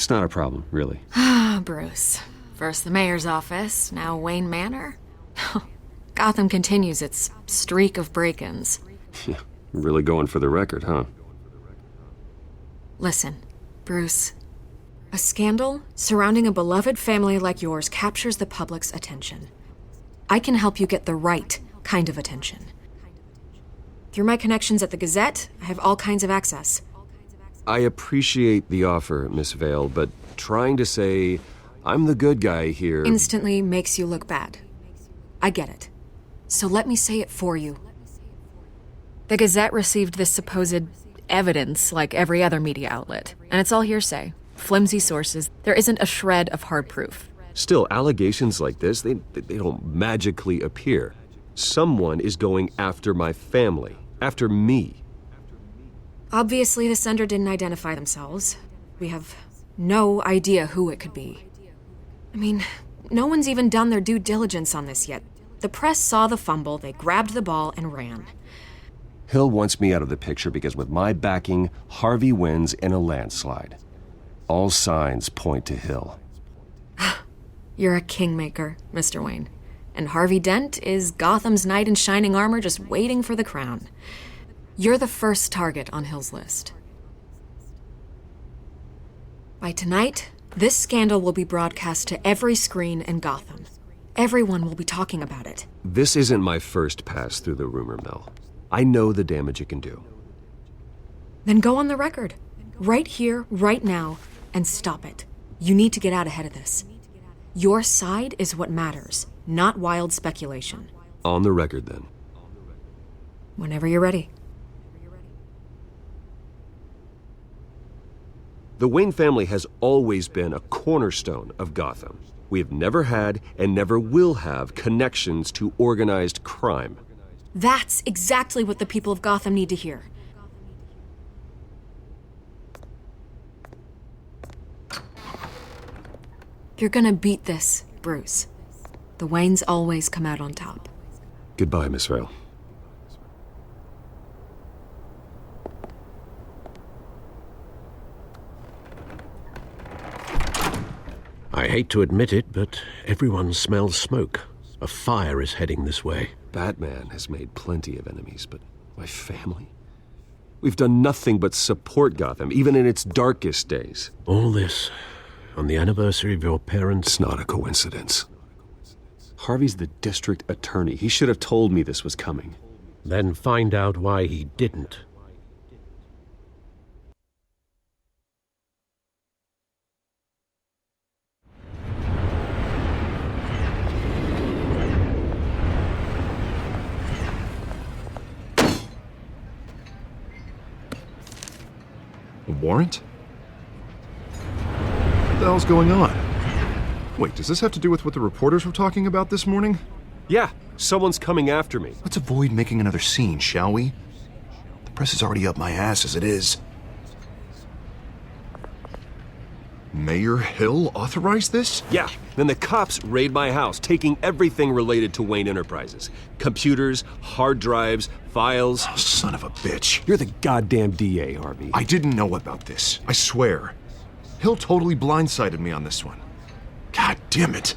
not a problem, really. Ah, Bruce. First the mayor's office, now Wayne Manor. Gotham continues its streak of break-ins. Yeah, really going for the record, huh? Listen, Bruce. A scandal surrounding a beloved family like yours captures the public's attention. I can help you get the right kind of attention. Through my connections at the Gazette, I have all kinds of access. I appreciate the offer, Miss Vale, but trying to say I'm the good guy here... Instantly makes you look bad. I get it. So let me say it for you. The Gazette received this supposed evidence like every other media outlet, and it's all hearsay. Flimsy sources. There isn't a shred of hard proof. Still, allegations like this, they don't magically appear. Someone is going after my family, after me. Obviously, the sender didn't identify themselves. We have no idea who it could be. I mean, no one's even done their due diligence on this yet. The press saw the fumble, they grabbed the ball and ran. Hill wants me out of the picture because with my backing, Harvey wins in a landslide. All signs point to Hill. You're a kingmaker, Mr. Wayne. And Harvey Dent is Gotham's knight in shining armor just waiting for the crown. You're the first target on Hill's list. By tonight, this scandal will be broadcast to every screen in Gotham. Everyone will be talking about it. This isn't my first pass through the rumor mill. I know the damage it can do. Then go on the record. Right here, right now, and stop it. You need to get out ahead of this. Your side is what matters, not wild speculation. On the record, then. Whenever you're ready. The Wayne family has always been a cornerstone of Gotham. We have never had and never will have connections to organized crime. That's exactly what the people of Gotham need to hear. You're gonna beat this, Bruce. The Waynes always come out on top. Goodbye, Miss Vale. I hate to admit it, but everyone smells smoke. A fire is heading this way. Batman has made plenty of enemies, but my family? We've done nothing but support Gotham, even in its darkest days. All this on the anniversary of your parents'... It's not a coincidence. Harvey's the district attorney. He should have told me this was coming. Then find out why he didn't. A warrant? What the hell's going on? Wait, does this have to do with what the reporters were talking about this morning? Yeah, someone's coming after me. Let's avoid making another scene, shall we? The press is already up my ass as it is. Mayor Hill authorized this? Yeah. Then the cops raid my house, taking everything related to Wayne Enterprises. Computers, hard drives, files. Oh, son of a bitch. You're the goddamn DA, Harvey. I didn't know about this. I swear. Hill totally blindsided me on this one. God damn it.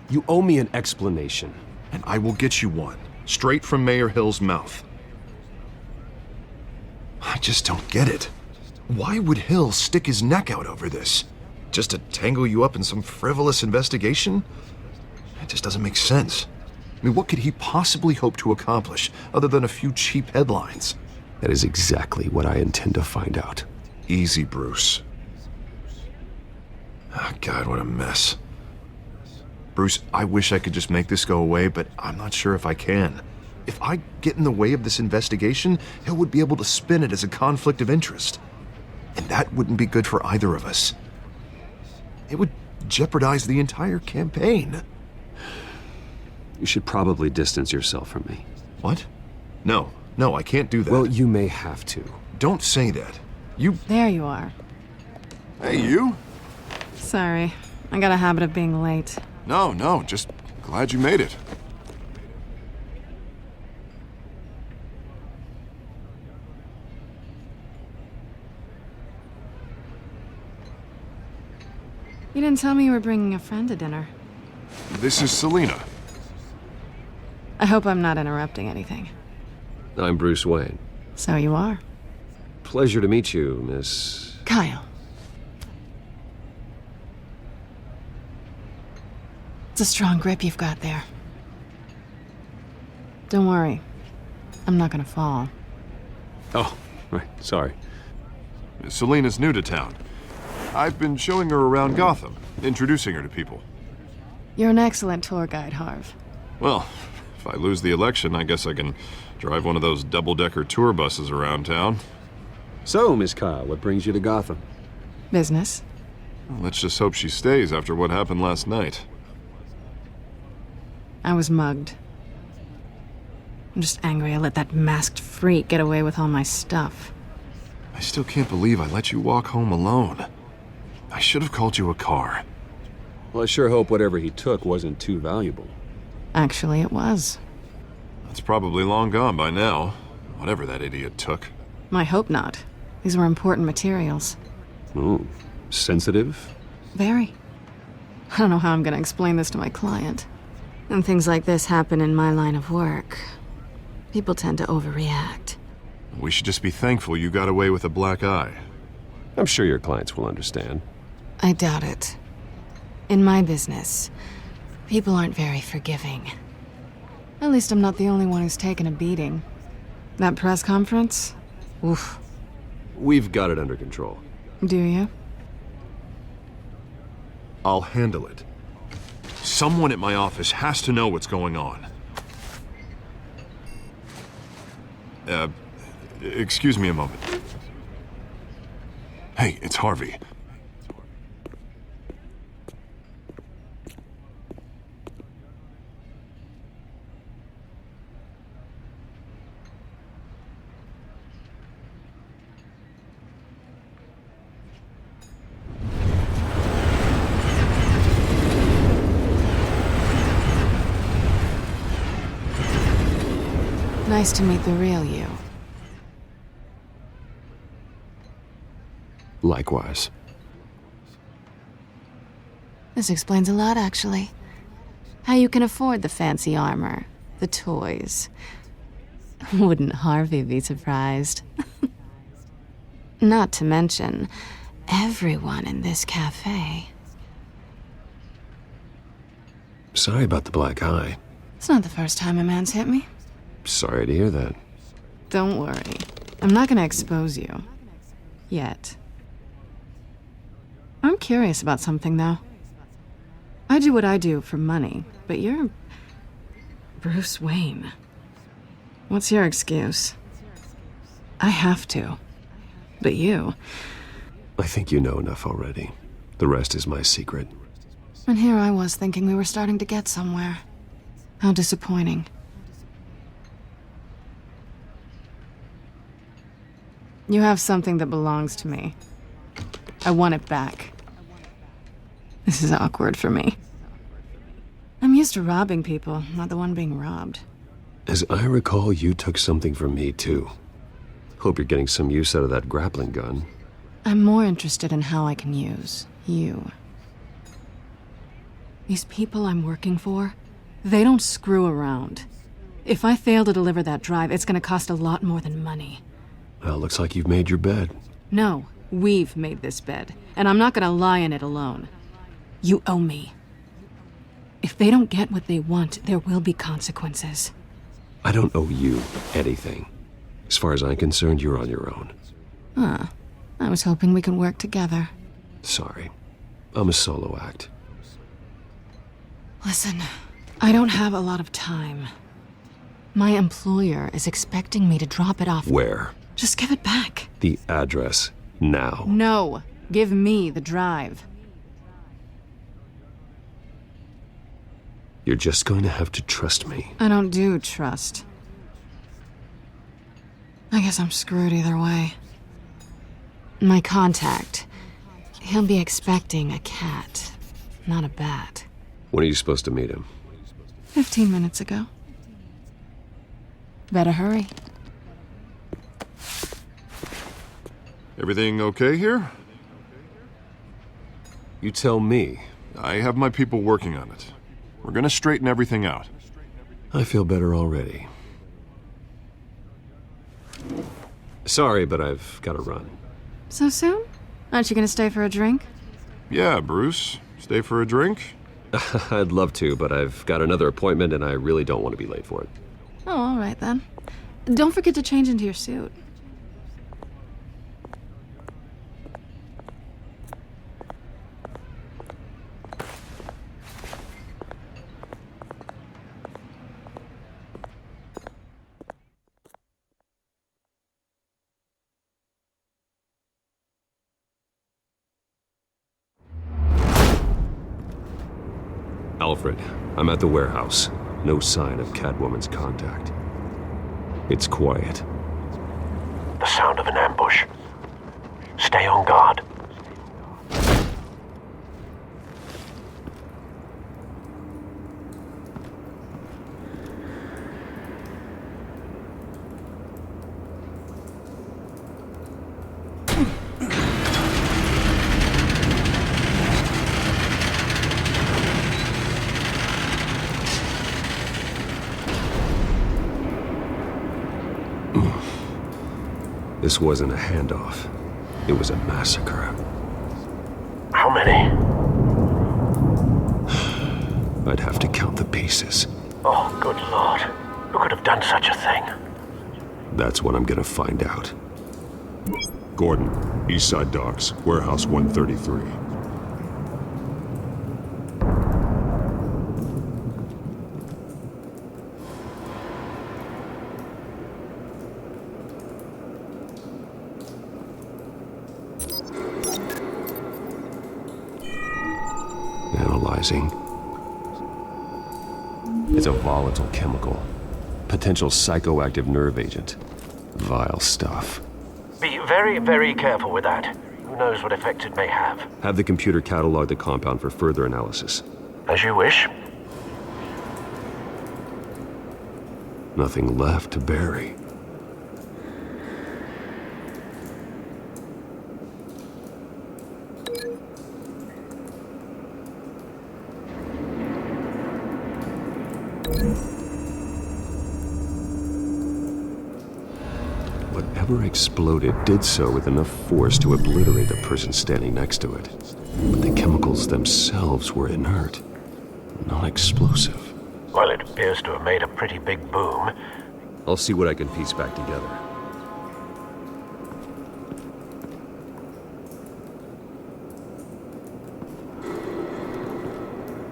You owe me an explanation. And I will get you one. Straight from Mayor Hill's mouth. I just don't get it. Why would Hill stick his neck out over this? Just to tangle you up in some frivolous investigation? It just doesn't make sense. I mean, what could he possibly hope to accomplish other than a few cheap headlines? That is exactly what I intend to find out. Easy, Bruce. Oh, God, what a mess. Bruce, I wish I could just make this go away, but I'm not sure if I can. If I get in the way of this investigation, Hill would be able to spin it as a conflict of interest. And that wouldn't be good for either of us. It would jeopardize the entire campaign. You should probably distance yourself from me. What? No, I can't do that. Well, you may have to. Don't say that. There you are. Hey, you? Sorry. I got a habit of being late. No, just glad you made it. You didn't tell me you were bringing a friend to dinner. This is Selina. I hope I'm not interrupting anything. I'm Bruce Wayne. So you are. Pleasure to meet you, Miss... Kyle. It's a strong grip you've got there. Don't worry. I'm not gonna fall. Oh, right. Sorry. Selina's new to town. I've been showing her around Gotham, introducing her to people. You're an excellent tour guide, Harv. Well, if I lose the election, I guess I can drive one of those double-decker tour buses around town. So, Miss Kyle, what brings you to Gotham? Business. Well, let's just hope she stays after what happened last night. I was mugged. I'm just angry I let that masked freak get away with all my stuff. I still can't believe I let you walk home alone. I should have called you a car. Well, I sure hope whatever he took wasn't too valuable. Actually, it was. It's probably long gone by now, whatever that idiot took. I hope not. These were important materials. Ooh, sensitive? Very. I don't know how I'm gonna explain this to my client. And things like this happen in my line of work. People tend to overreact. We should just be thankful you got away with a black eye. I'm sure your clients will understand. I doubt it. In my business, people aren't very forgiving. At least I'm not the only one who's taken a beating. That press conference? Oof. We've got it under control. Do you? I'll handle it. Someone at my office has to know what's going on. Excuse me a moment. Hey, it's Harvey. Nice to meet the real you. Likewise. This explains a lot, actually. How you can afford the fancy armor, the toys. Wouldn't Harvey be surprised? Not to mention, everyone in this cafe. Sorry about the black eye. It's not the first time a man's hit me. Sorry to hear that. Don't worry. I'm not gonna expose you. Yet. I'm curious about something, though. I do what I do for money, but you're... Bruce Wayne. What's your excuse? I have to. But you... I think you know enough already. The rest is my secret. And here I was thinking we were starting to get somewhere. How disappointing. You have something that belongs to me. I want it back. This is awkward for me. I'm used to robbing people, not the one being robbed. As I recall, you took something from me, too. Hope you're getting some use out of that grappling gun. I'm more interested in how I can use you. These people I'm working for, they don't screw around. If I fail to deliver that drive, it's gonna cost a lot more than money. Well, looks like you've made your bed. No, we've made this bed, and I'm not gonna lie in it alone. You owe me. If they don't get what they want, there will be consequences. I don't owe you anything. As far as I'm concerned, you're on your own. I was hoping we could work together. Sorry. I'm a solo act. Listen, I don't have a lot of time. My employer is expecting me to drop it off. Where? Just give it back. The address, now. No, give me the drive. You're just going to have to trust me. I don't do trust. I guess I'm screwed either way. My contact, he'll be expecting a cat, not a bat. When are you supposed to meet him? 15 minutes ago. Better hurry. Everything okay here? You tell me. I have my people working on it. We're gonna straighten everything out. I feel better already. Sorry, but I've got to run. So soon? Aren't you gonna stay for a drink? Yeah, Bruce. Stay for a drink? I'd love to, but I've got another appointment and I really don't want to be late for it. Oh, all right then. Don't forget to change into your suit. Alfred, I'm at the warehouse. No sign of Catwoman's contact. It's quiet. The sound of an ambush. Stay on guard. This wasn't a handoff. It was a massacre. How many? I'd have to count the pieces. Oh, good Lord. Who could have done such a thing? That's what I'm gonna find out. Gordon, Eastside Docks, Warehouse 133. Analyzing. It's a volatile chemical. Potential psychoactive nerve agent. Vile stuff. Be very, very careful with that. Who knows what effect it may have. Have the computer catalog the compound for further analysis. As you wish. Nothing left to bury. Whatever exploded did so with enough force to obliterate the person standing next to it. But the chemicals themselves were inert, non-explosive. Well, it appears to have made a pretty big boom. I'll see what I can piece back together.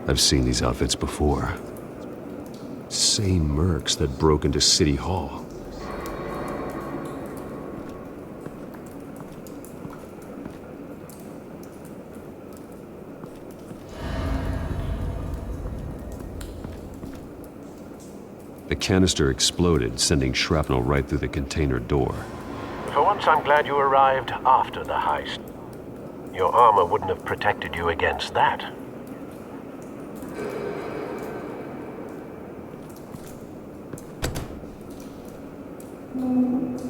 I've seen these outfits before. Same mercs that broke into City Hall. The canister exploded, sending shrapnel right through the container door. For once, I'm glad you arrived after the heist. Your armor wouldn't have protected you against that. Looks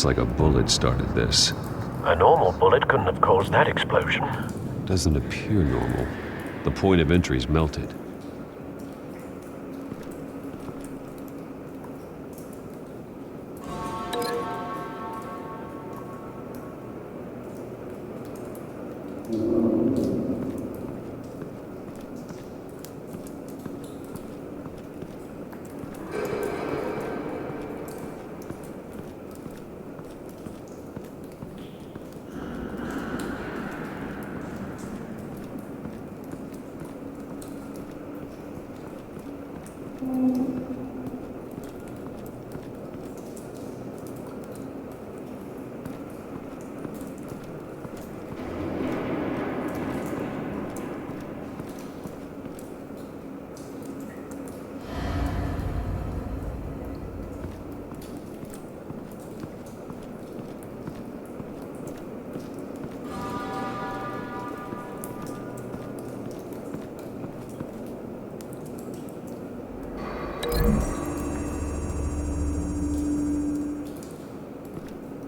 like a bullet started this. A normal bullet couldn't have caused that explosion. Doesn't appear normal. The point of entry's melted.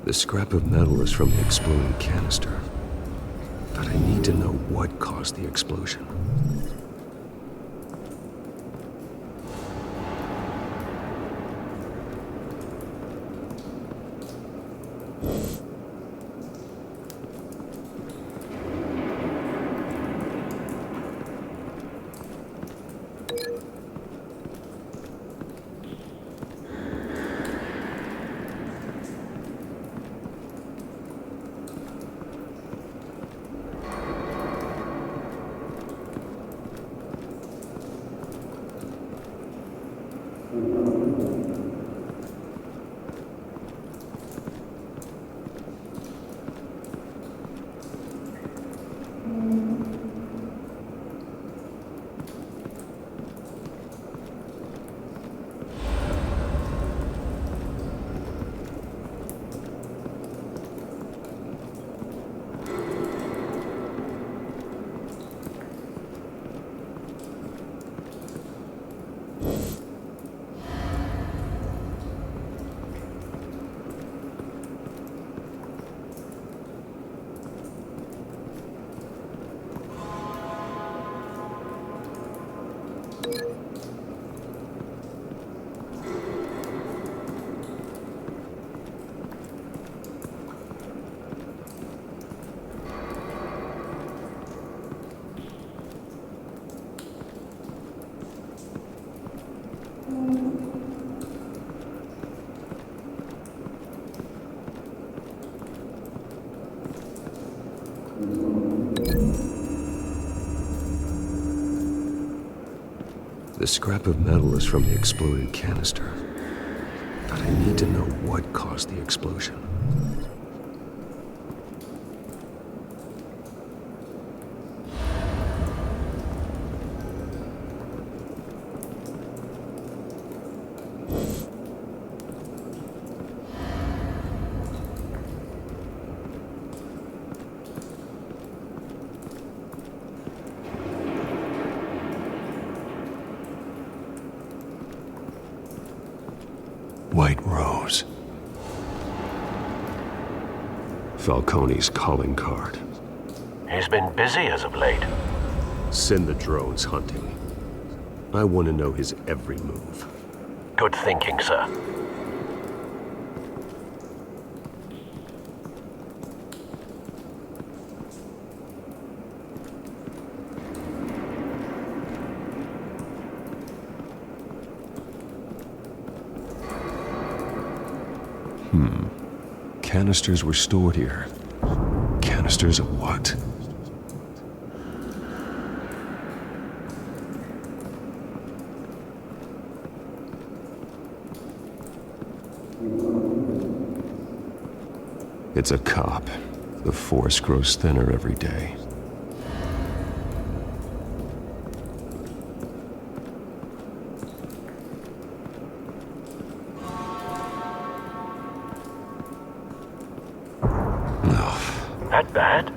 The scrap of metal is from the exploding canister. But I need to know what caused the explosion. The scrap of metal is from the exploded canister. But I need to know what caused the explosion. White Rose. Falcone's calling card. He's been busy as of late. Send the drones hunting. I want to know his every move. Good thinking, sir. Canisters were stored here. Canisters of what? It's a cop. The force grows thinner every day. That bad?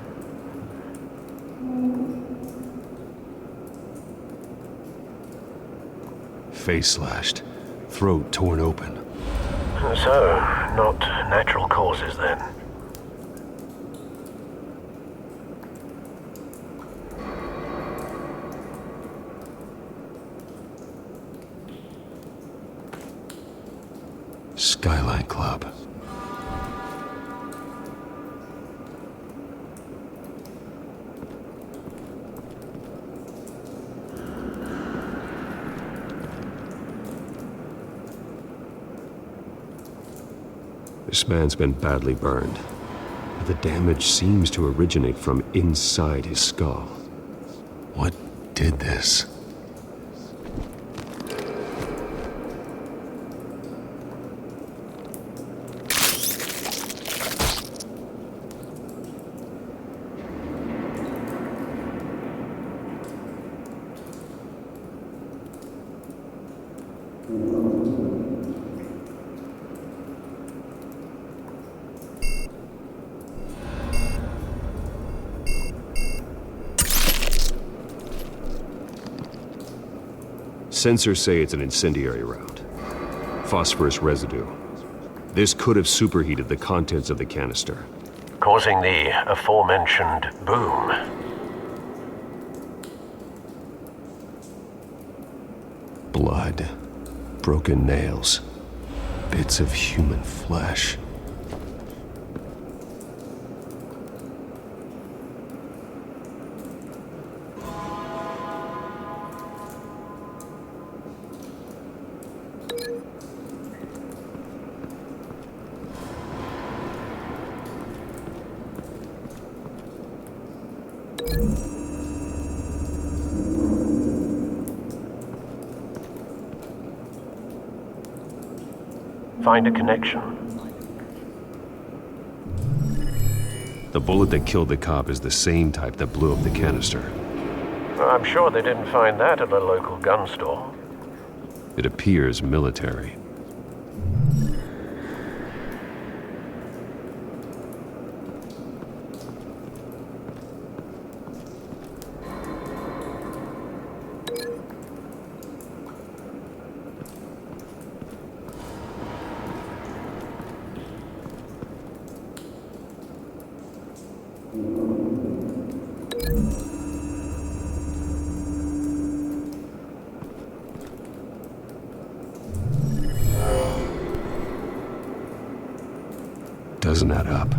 Face slashed, throat torn open. So, not natural causes then. Skyline Club. This man's been badly burned, but the damage seems to originate from inside his skull. What did this? Sensors say it's an incendiary round. Phosphorus residue. This could have superheated the contents of the canister, Causing the aforementioned boom. blood, broken nails, bits of human flesh. Find a connection. The bullet that killed the cop is the same type that blew up the canister. I'm sure they didn't find that at a local gun store. It appears military. Doesn't add up.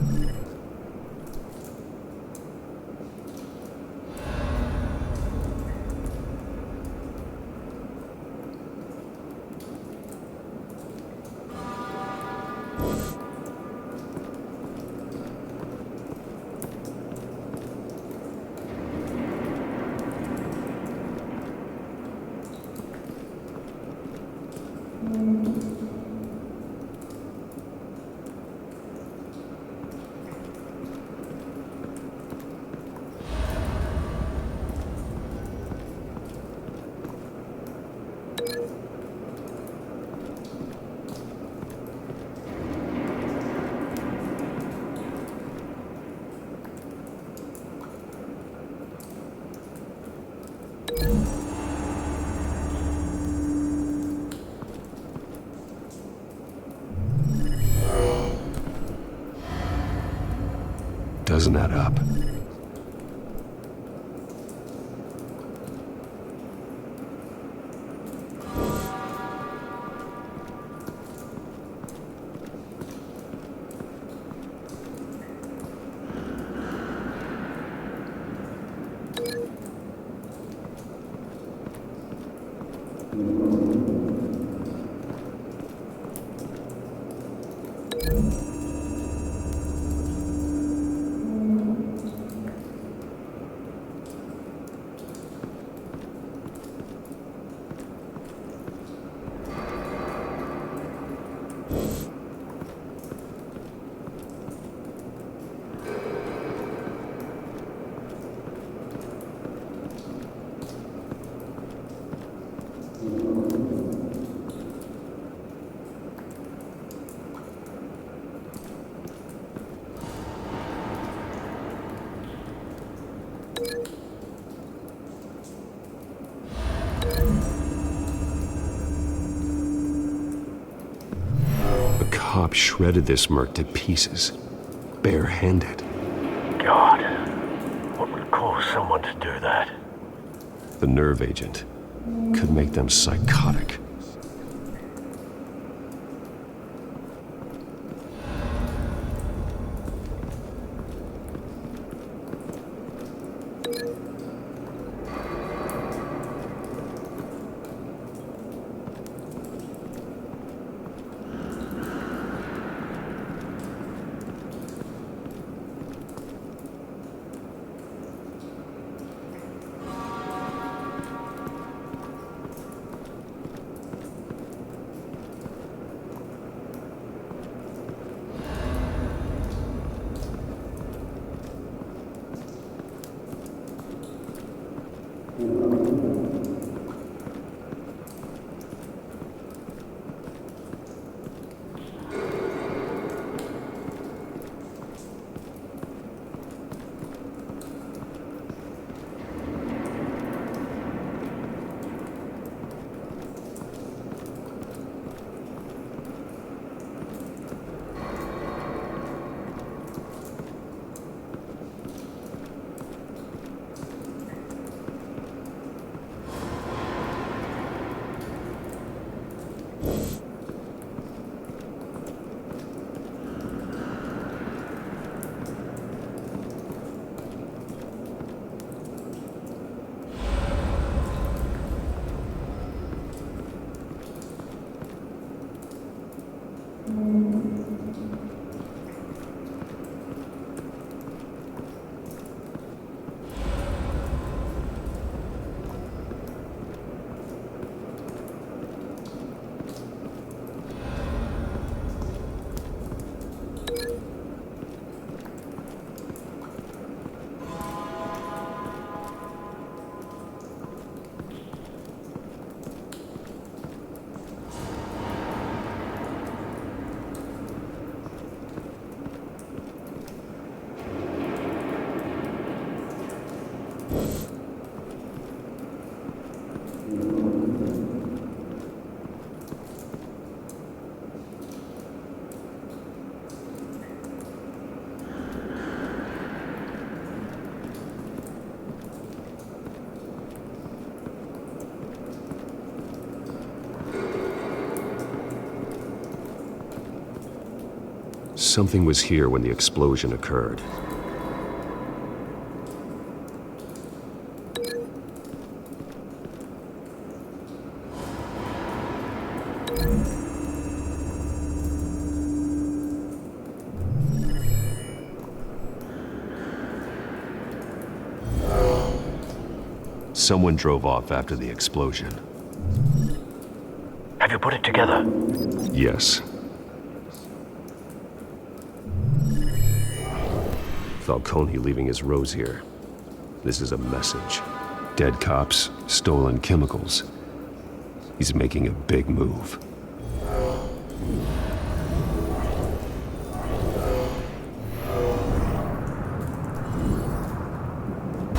Doesn't add up. cop shredded this merc to pieces, barehanded. God, what would cause someone to do that? The nerve agent could make them psychotic. Something was here when the explosion occurred. Someone drove off after the explosion. Have you put it together? Yes. Falcone leaving his rose here. This is a message. Dead cops, stolen chemicals. He's making a big move.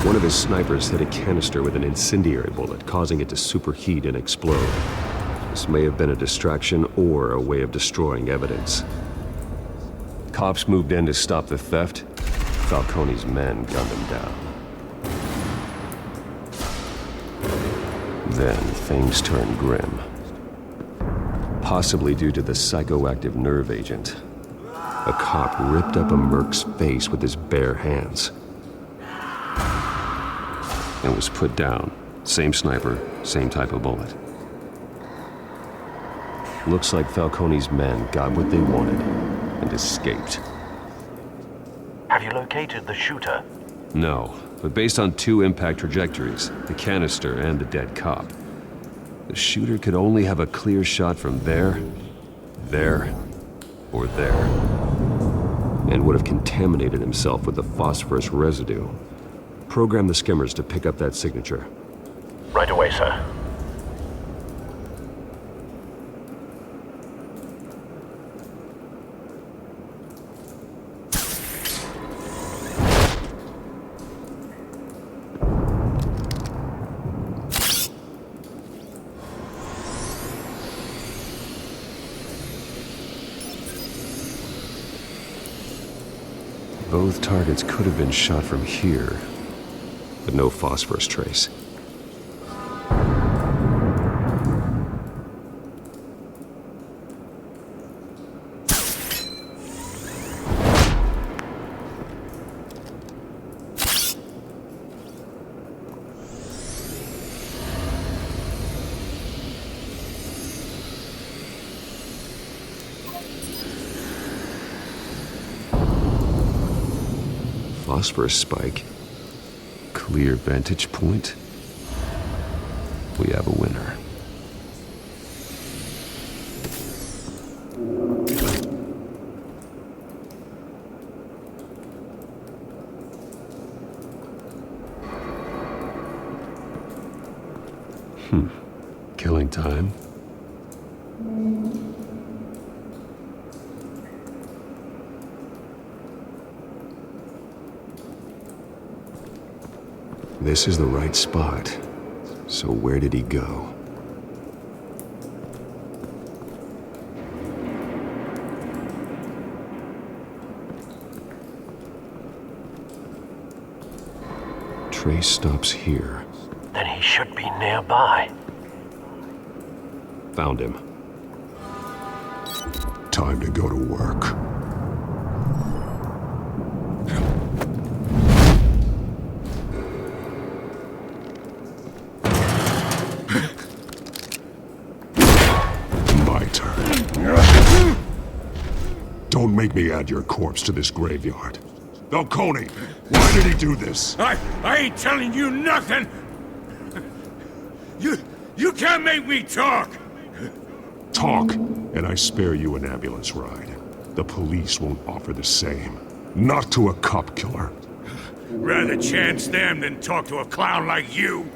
One of his snipers hit a canister with an incendiary bullet, causing it to superheat and explode. This may have been a distraction or a way of destroying evidence. Cops moved in to stop the theft. Falcone's men gunned him down. Then things turned grim. Possibly due to the psychoactive nerve agent. A cop ripped up a merc's face with his bare hands. And was put down. Same sniper, same type of bullet. Looks like Falcone's men got what they wanted and escaped. Have you located the shooter? No, but based on two impact trajectories, the canister and the dead cop, the shooter could only have a clear shot from there, or there, and would have contaminated himself with the phosphorus residue. Program the skimmers to pick up that signature. Right away, sir. Both targets could have been shot from here, but no phosphorus trace. Phosphorus spike. Clear vantage point. We have a winner. Killing time. This is the right spot. So where did he go? Trace stops here. Then he should be nearby. Found him. Time to go to work. Don't make me add your corpse to this graveyard. Falcone, why did he do this? I ain't telling you nothing! You can't make me talk! Talk, and I spare you an ambulance ride. The police won't offer the same. Not to a cop killer. Rather chance them than talk to a clown like you.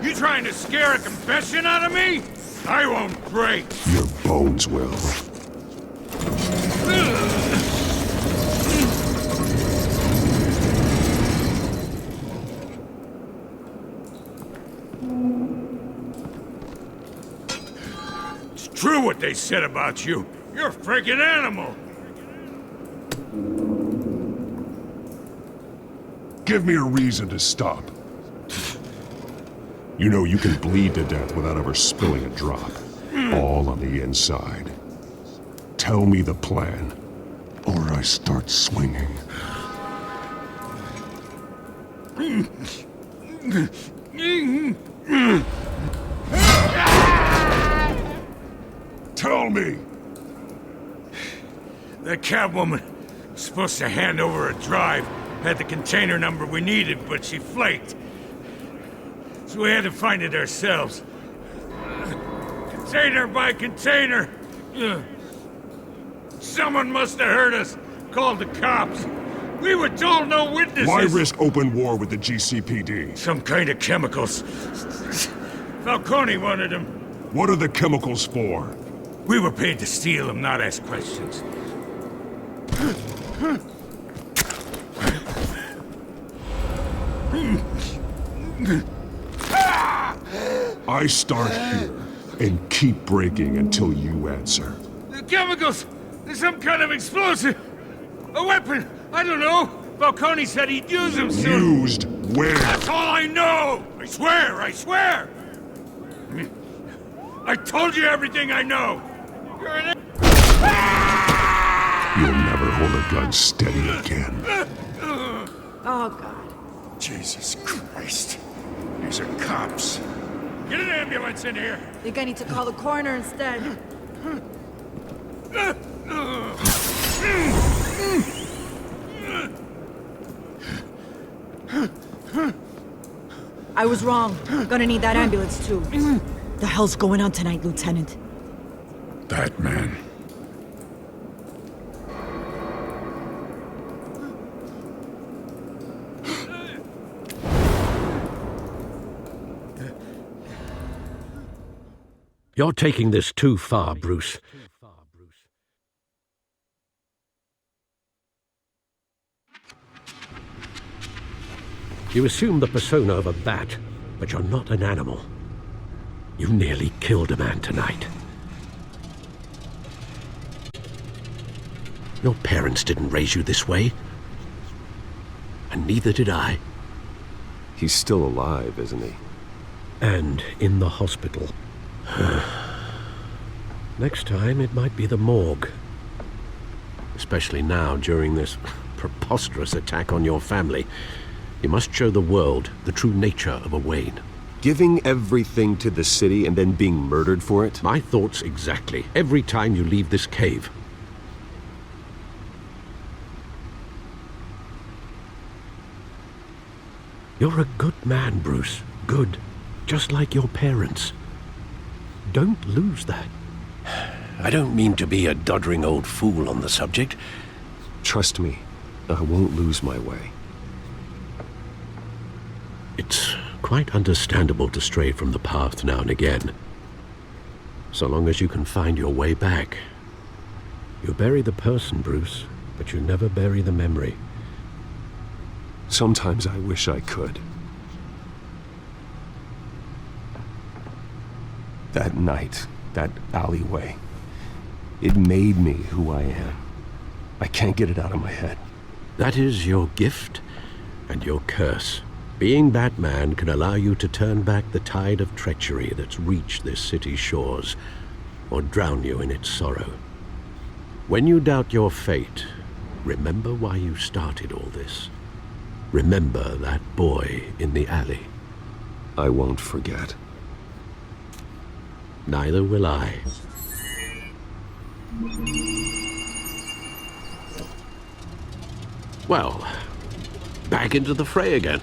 You trying to scare a confession out of me? I won't break. Your bones will. It's true what they said about you. You're a freaking animal. Give me a reason to stop. You know you can bleed to death without ever spilling a drop. All on the inside. Tell me the plan, or I start swinging. Tell me! The Catwoman was supposed to hand over a drive, had the container number we needed, but she flaked. So we had to find it ourselves. Container by container. Someone must have heard us, called the cops. We were told no witnesses. Why risk open war with the GCPD? Some kind of chemicals. Falcone wanted them. What are the chemicals for? We were paid to steal them, not ask questions. I start here and keep breaking until you answer. The chemicals! There's some kind of explosive! A weapon! I don't know! Falcone said he'd use them soon! Used where? That's all I know! I swear! I swear! I told you everything I know! You're an... You'll never hold a gun steady again. Oh, God. Jesus Christ. These are cops. Get an ambulance in here! I think I need to call the coroner instead. I was wrong. Gonna need that ambulance, too. The hell's going on tonight, Lieutenant? That man. You're taking this too far, Bruce. You assume the persona of a bat, but you're not an animal. You nearly killed a man tonight. Your parents didn't raise you this way. And neither did I. He's still alive, isn't he? And in the hospital. Next time, it might be the morgue. Especially now, during this preposterous attack on your family. You must show the world the true nature of a Wayne. Giving everything to the city and then being murdered for it? My thoughts exactly. Every time you leave this cave. You're a good man, Bruce. Good. Just like your parents. Don't lose that. I don't mean to be a doddering old fool on the subject. Trust me, I won't lose my way. It's quite understandable to stray from the path now and again. So long as you can find your way back. You bury the person, Bruce, but you never bury the memory. Sometimes I wish I could. That night, that alleyway, it made me who I am. I can't get it out of my head. That is your gift and your curse. Being Batman can allow you to turn back the tide of treachery that's reached this city's shores, or drown you in its sorrow. When you doubt your fate, remember why you started all this. Remember that boy in the alley. I won't forget. Neither will I. Well, back into the fray again.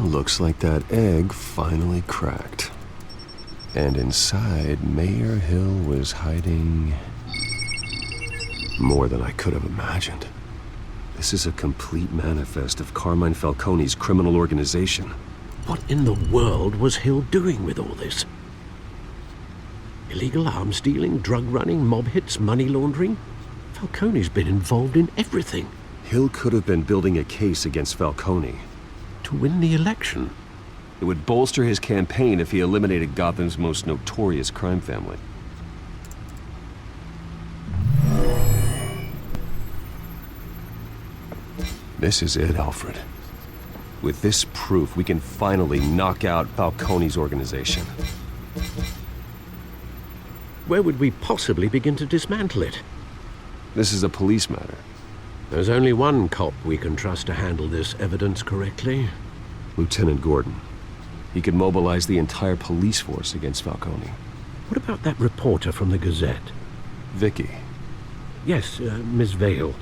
Looks like that egg finally cracked. And inside, Mayor Hill was hiding more than I could have imagined. This is a complete manifest of Carmine Falcone's criminal organization. What in the world was Hill doing with all this? Illegal arms dealing, drug running, mob hits, money laundering? Falcone's been involved in everything. Hill could have been building a case against Falcone. To win the election. It would bolster his campaign if he eliminated Gotham's most notorious crime family. This is it, Alfred. With this proof, we can finally knock out Falcone's organization. Where would we possibly begin to dismantle it? This is a police matter. There's only one cop we can trust to handle this evidence correctly. Lieutenant Gordon. He could mobilize the entire police force against Falcone. What about that reporter from the Gazette? Vicky. Yes, Miss Vale.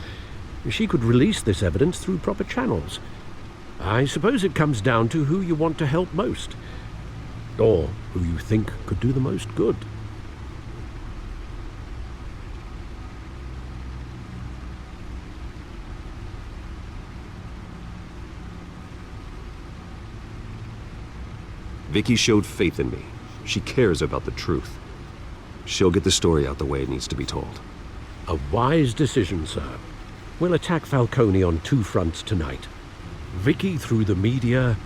She could release this evidence through proper channels. I suppose it comes down to who you want to help most. Or who you think could do the most good. Vicky showed faith in me. She cares about the truth. She'll get the story out the way it needs to be told. A wise decision, sir. We'll attack Falcone on two fronts tonight. Vicky through the media,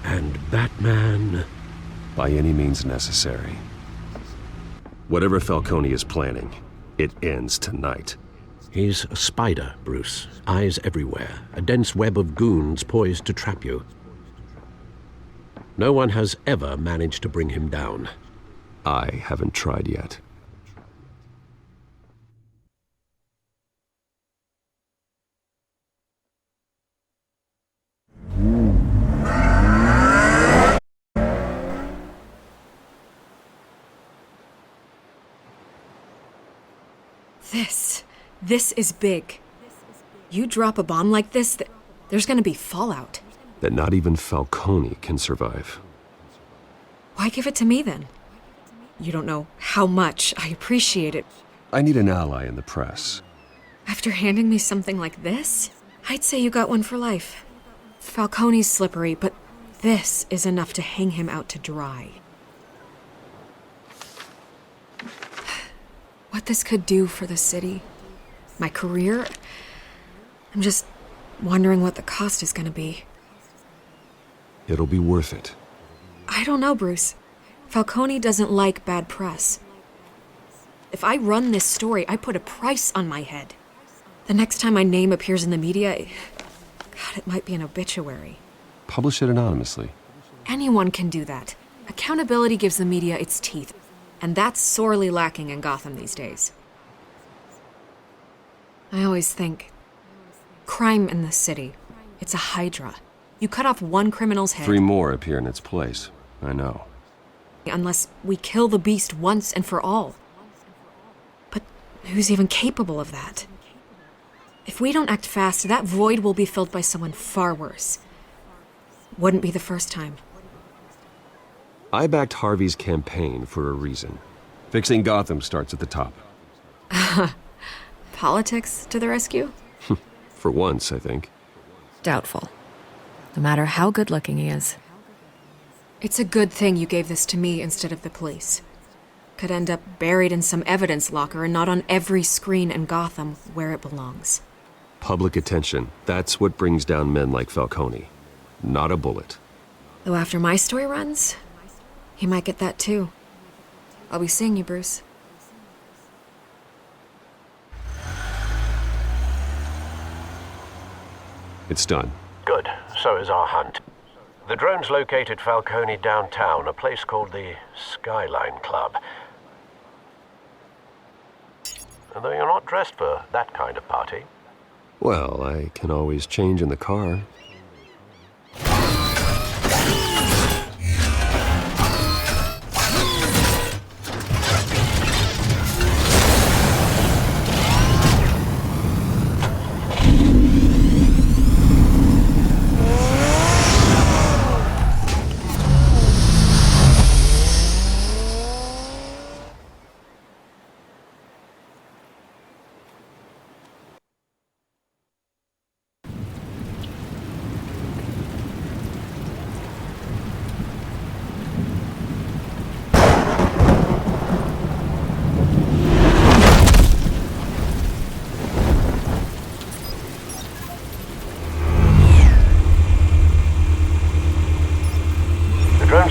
and Batman... by any means necessary. Whatever Falcone is planning, it ends tonight. He's a spider, Bruce. Eyes everywhere. A dense web of goons poised to trap you. No one has ever managed to bring him down. I haven't tried yet. This is big. You drop a bomb like this, there's gonna be fallout. That not even Falcone can survive. Why give it to me then? You don't know how much I appreciate it. I need an ally in the press. After handing me something like this, I'd say you got one for life. Falcone's slippery, but this is enough to hang him out to dry. What this could do for the city, my career, I'm just wondering what the cost is gonna be. It'll be worth it. I don't know, Bruce. Falcone doesn't like bad press. If I run this story, I put a price on my head. The next time my name appears in the media, God, it might be an obituary. Publish it anonymously. Anyone can do that. Accountability gives the media its teeth, and that's sorely lacking in Gotham these days. I always think, crime in this city, it's a hydra. You cut off one criminal's head. 3 more appear in its place. I know. Unless we kill the beast once and for all. But who's even capable of that? If we don't act fast, that void will be filled by someone far worse. Wouldn't be the first time. I backed Harvey's campaign for a reason. Fixing Gotham starts at the top. Politics to the rescue? For once, I think. Doubtful. No matter how good-looking he is. It's a good thing you gave this to me instead of the police. Could end up buried in some evidence locker and not on every screen in Gotham where it belongs. Public attention. That's what brings down men like Falcone. Not a bullet. Though after my story runs, he might get that too. I'll be seeing you, Bruce. It's done. Good. So is our hunt. The drones located Falcone downtown, a place called the Skyline Club. Though you're not dressed for that kind of party. Well, I can always change in the car.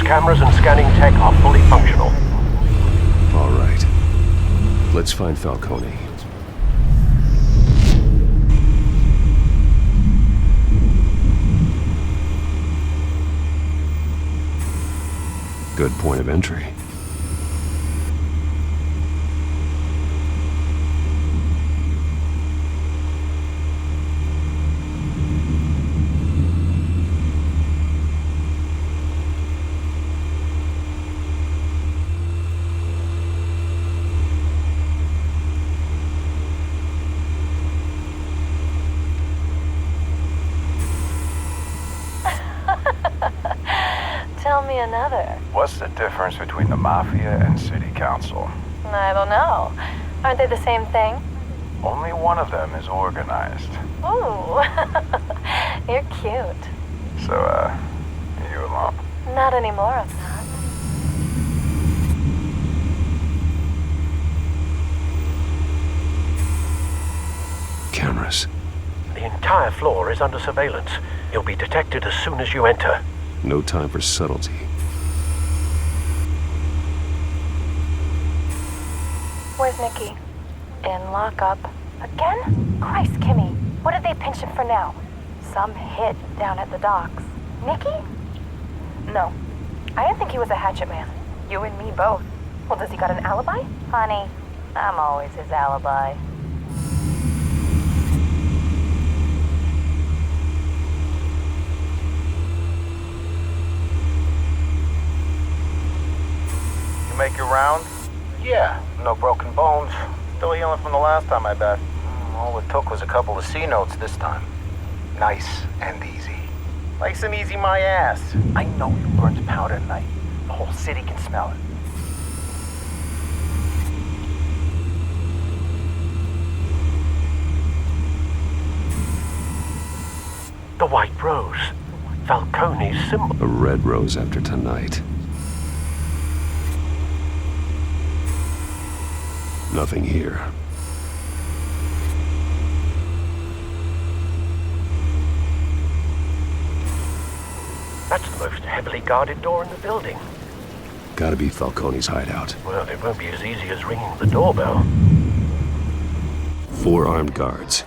Cameras and scanning tech are fully functional. All right. Let's find Falcone. Good point of entry. Tell me another. What's the difference between the Mafia and City Council? I don't know. Aren't they the same thing? Only one of them is organized. Ooh, you're cute. So, you alone? Not anymore, I'm not. Cameras. The entire floor is under surveillance. You'll be detected as soon as you enter. No time for subtlety. Where's Nicky? In lockup. Again? Christ, Kimmy. What did they pinch him for now? Some hit down at the docks. Nicky? No. I didn't think he was a hatchet man. You and me both. Well, does he got an alibi? Honey, I'm always his alibi. Make your round? Yeah, no broken bones. Still healing from the last time, I bet. All it took was a couple of C notes this time. Nice and easy. Nice and easy, my ass. I know you burned powder tonight. The whole city can smell it. The white rose. Falcone's symbol. A red rose after tonight. Nothing here. That's the most heavily guarded door in the building. Gotta be Falcone's hideout. Well, it won't be as easy as ringing the doorbell. 4 armed guards.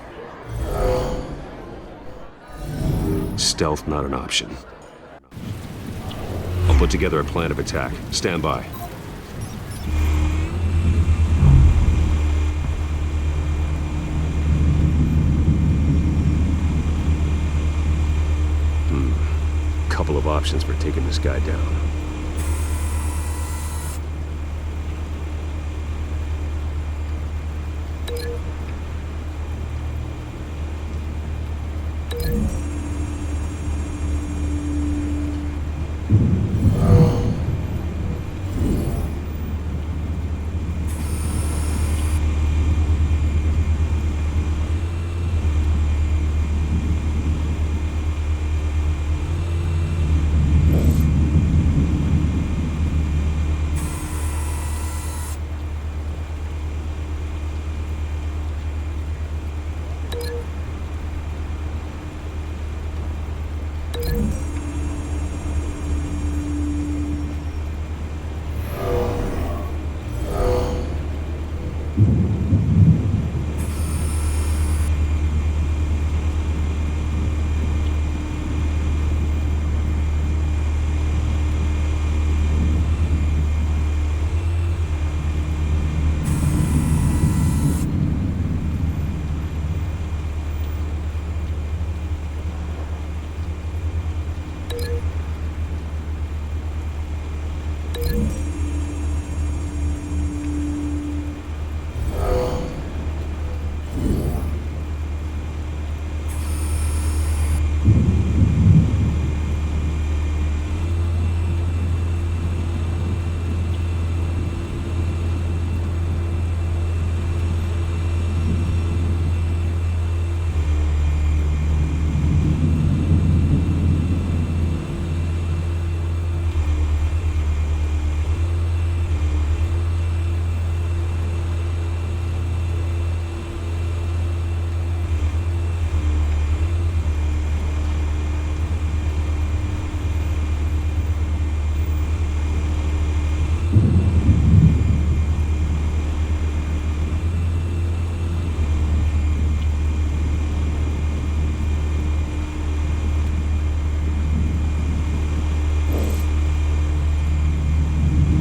Stealth not an option. I'll put together a plan of attack. Stand by. Couple of options for taking this guy down.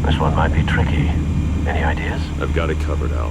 This one might be tricky. Any ideas? I've got it covered, Al.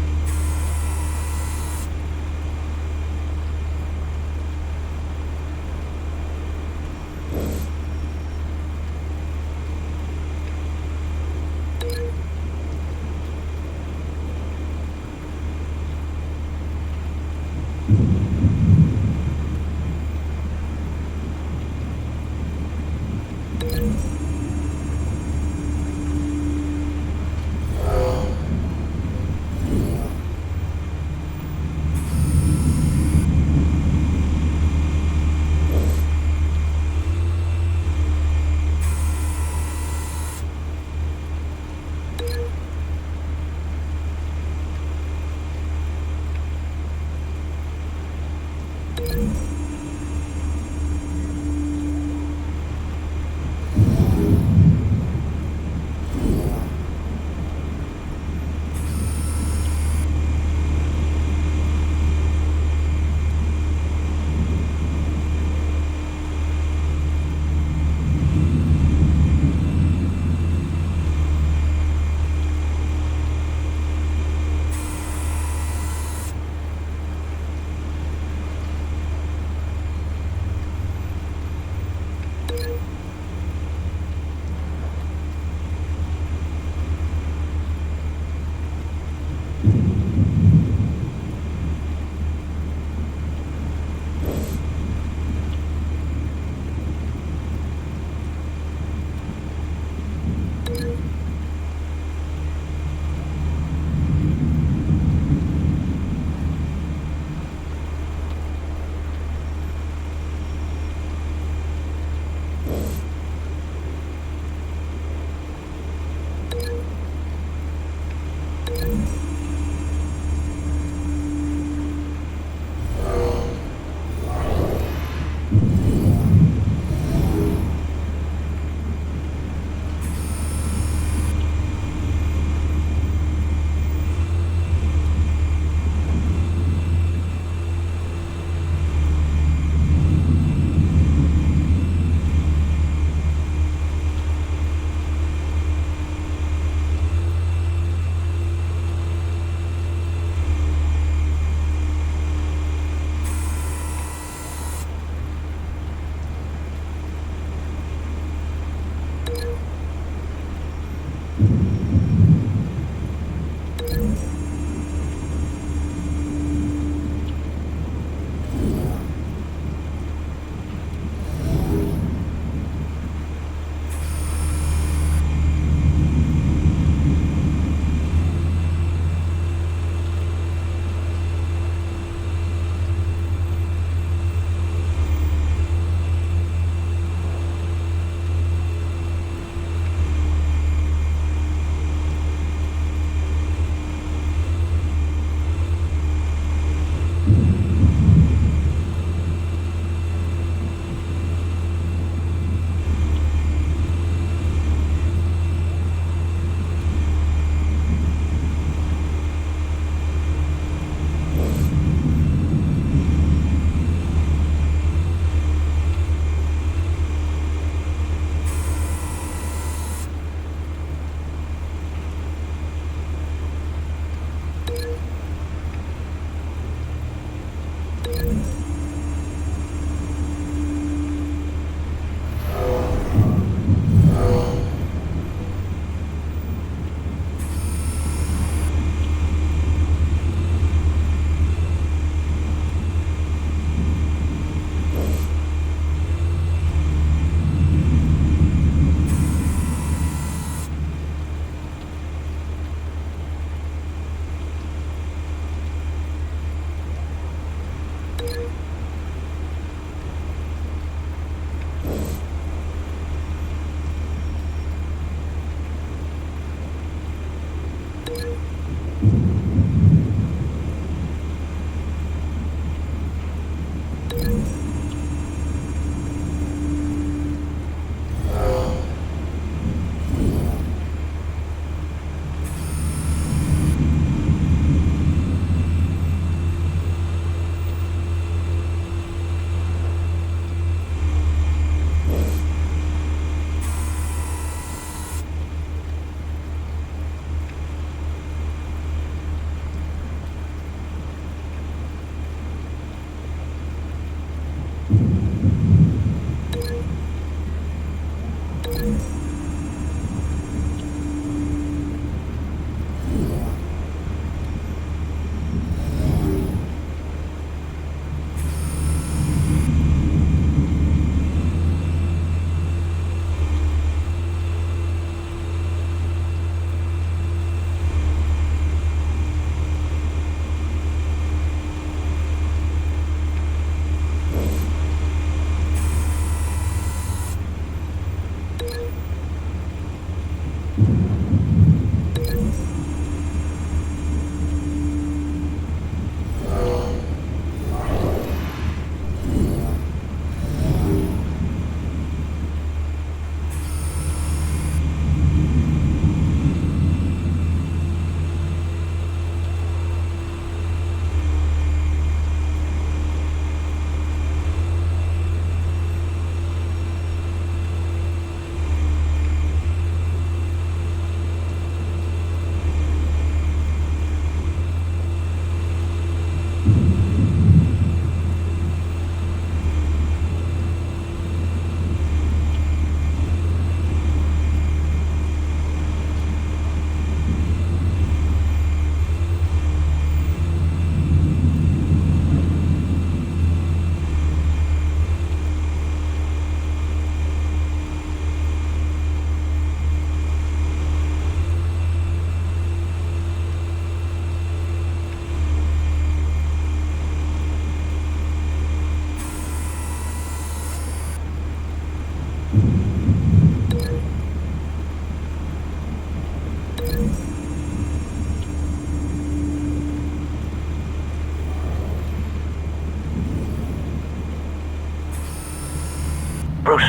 Bruce,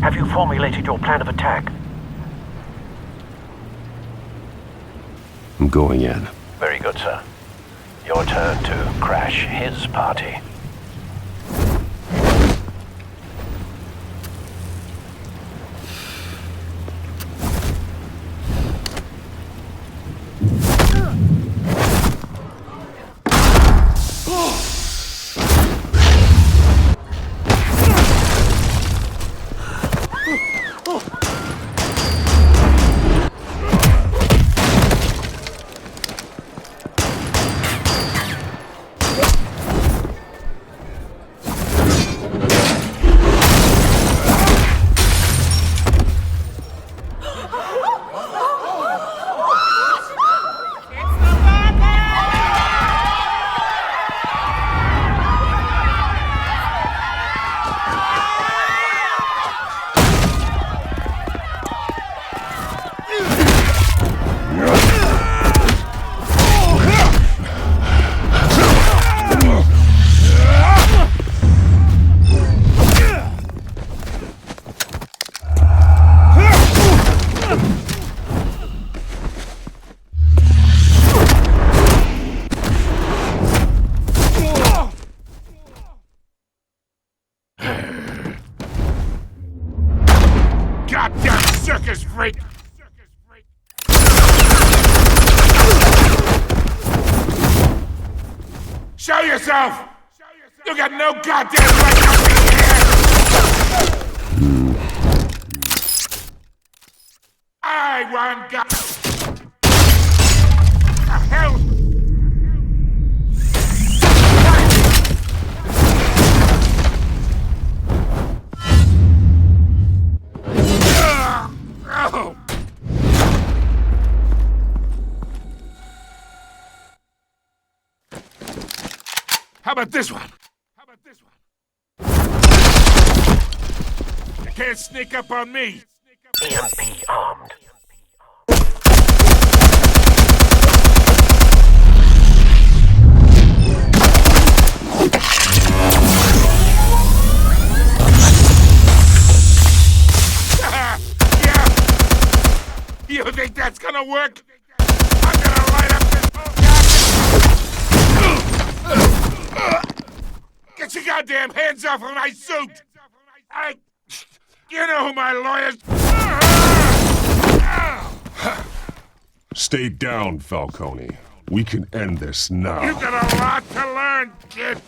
have you formulated your plan of attack? I'm going in. Very good, sir. Your turn to crash his party. Goddamn circus freak! Show yourself! You got no goddamn right to be here! I want God. The hell? How about this one? You can't sneak up on me. EMP armed. You think that's gonna work? I'm gonna light up this... Get your goddamn hands off of my suit! You know who my lawyers... Stay down, Falcone. We can end this now. You got a lot to learn, kid.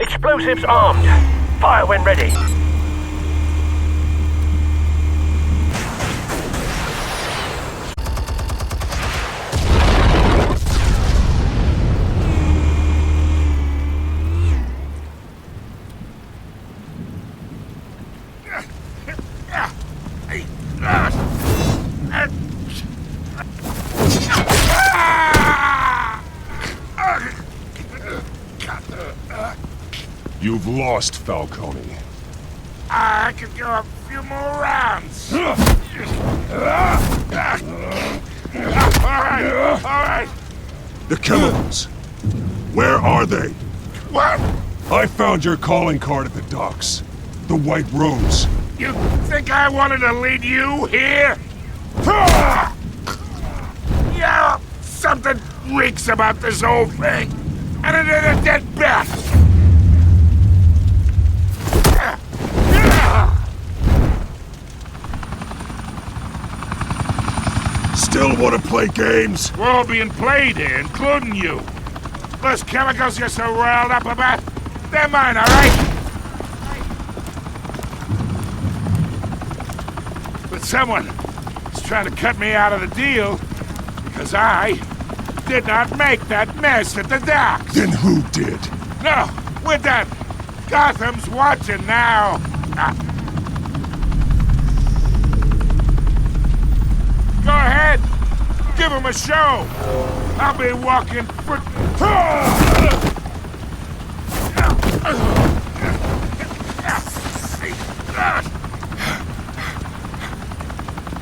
Explosives armed. Fire when ready. You've lost, Falcone. I could go a few more rounds. All right. The chemicals. Where are they? What? I found your calling card at the docks. The White Rose. You think I wanted to lead you here? Yeah, something reeks about this whole thing. And it is a dead bat. Still want to play games? We're all being played here, including you. Those chemicals you're so riled up about, they're mine, all right? But someone is trying to cut me out of the deal because I did not make that mess at the docks. Then who did? No, we're done. Gotham's watching now. Go ahead. Give him a show. I'll be walking for...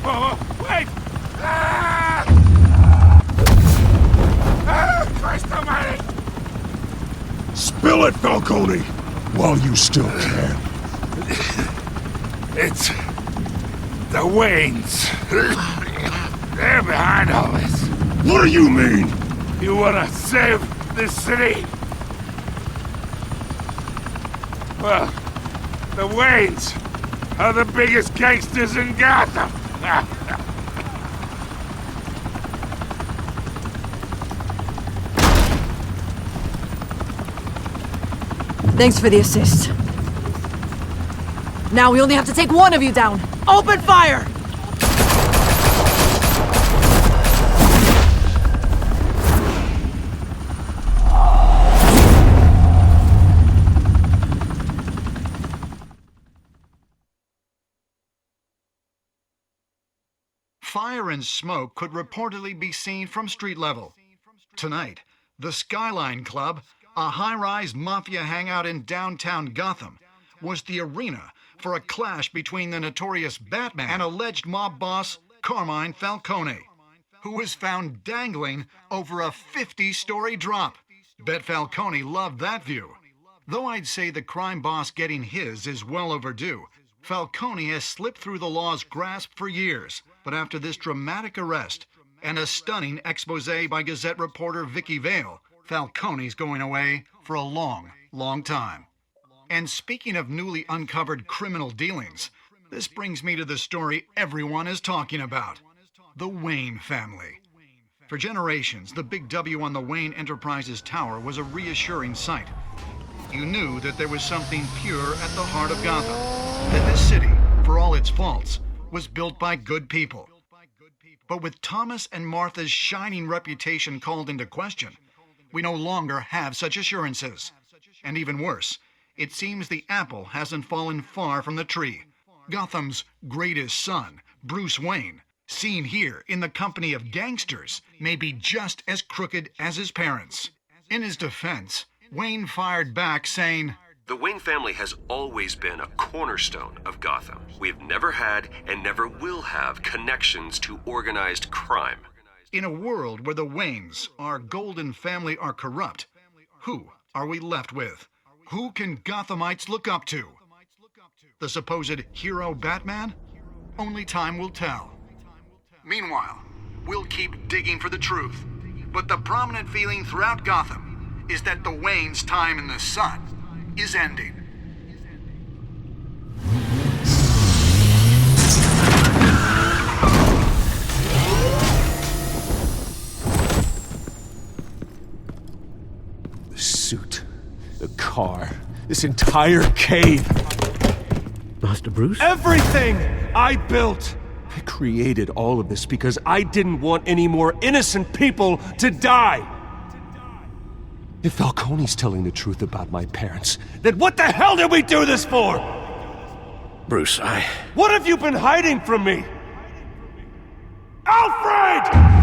Oh, wait! Christ almighty! Spill it, Falcone, while you still can. It's... the Waynes. They're behind all this. What do you mean? You wanna save this city? Well, the Waynes are the biggest gangsters in Gotham. Thanks for the assist. Now we only have to take one of you down. Open fire! Fire and smoke could reportedly be seen from street level. Tonight, the Skyline Club, a high-rise mafia hangout in downtown Gotham, was the arena for a clash between the notorious Batman and alleged mob boss Carmine Falcone, who was found dangling over a 50-story drop. Bet Falcone loved that view. Though I'd say the crime boss getting his is well overdue, Falcone has slipped through the law's grasp for years. But after this dramatic arrest and a stunning expose by Gazette reporter Vicky Vale, Falcone's going away for a long, long time. And speaking of newly uncovered criminal dealings, this brings me to the story everyone is talking about: the Wayne family. For generations, the big W on the Wayne Enterprises Tower was a reassuring sight. You knew that there was something pure at the heart of Gotham, that this city, for all its faults, was built by good people. But with Thomas and Martha's shining reputation called into question, we no longer have such assurances. And even worse, it seems the apple hasn't fallen far from the tree. Gotham's greatest son, Bruce Wayne, seen here in the company of gangsters, may be just as crooked as his parents. In his defense, Wayne fired back saying, The Wayne family has always been a cornerstone of Gotham. We have never had and never will have connections to organized crime. In a world where the Waynes, our golden family, are corrupt, who are we left with? Who can Gothamites look up to? The supposed hero Batman? Only time will tell. Meanwhile, we'll keep digging for the truth. But the prominent feeling throughout Gotham is that the Waynes' time in the sun is ending. The suit, the car, this entire cave. Master Bruce? Everything I built! I created all of this because I didn't want any more innocent people to die! If Falcone's telling the truth about my parents, then what the hell did we do this for? Bruce, What have you been hiding from me? Alfred!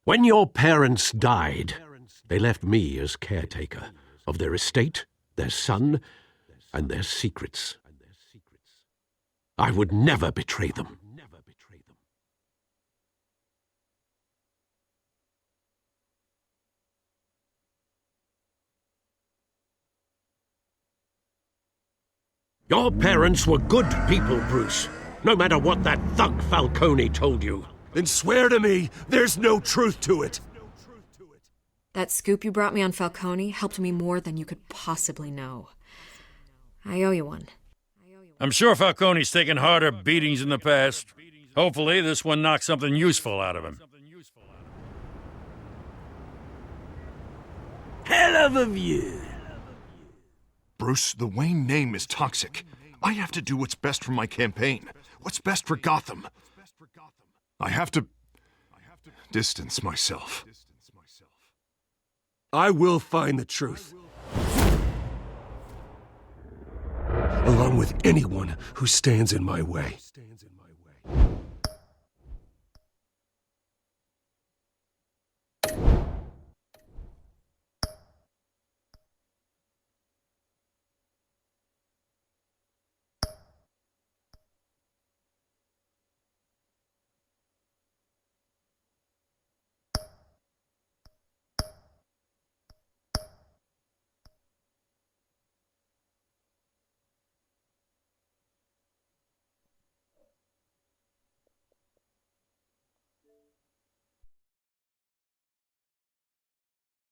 When your parents died, they left me as caretaker of their estate, their son, and their secrets. I would never betray them. Your parents were good people, Bruce. No matter what that thug Falcone told you. Then swear to me there's no truth to it. That scoop you brought me on Falcone helped me more than you could possibly know. I owe you one. I'm sure Falcone's taken harder beatings in the past. Hopefully, this one knocks something useful out of him. Hell of a view. Bruce, the Wayne name is toxic. I have to do what's best for my campaign. What's best for Gotham. I have to distance myself. I will find the truth. Along with anyone who stands in my way.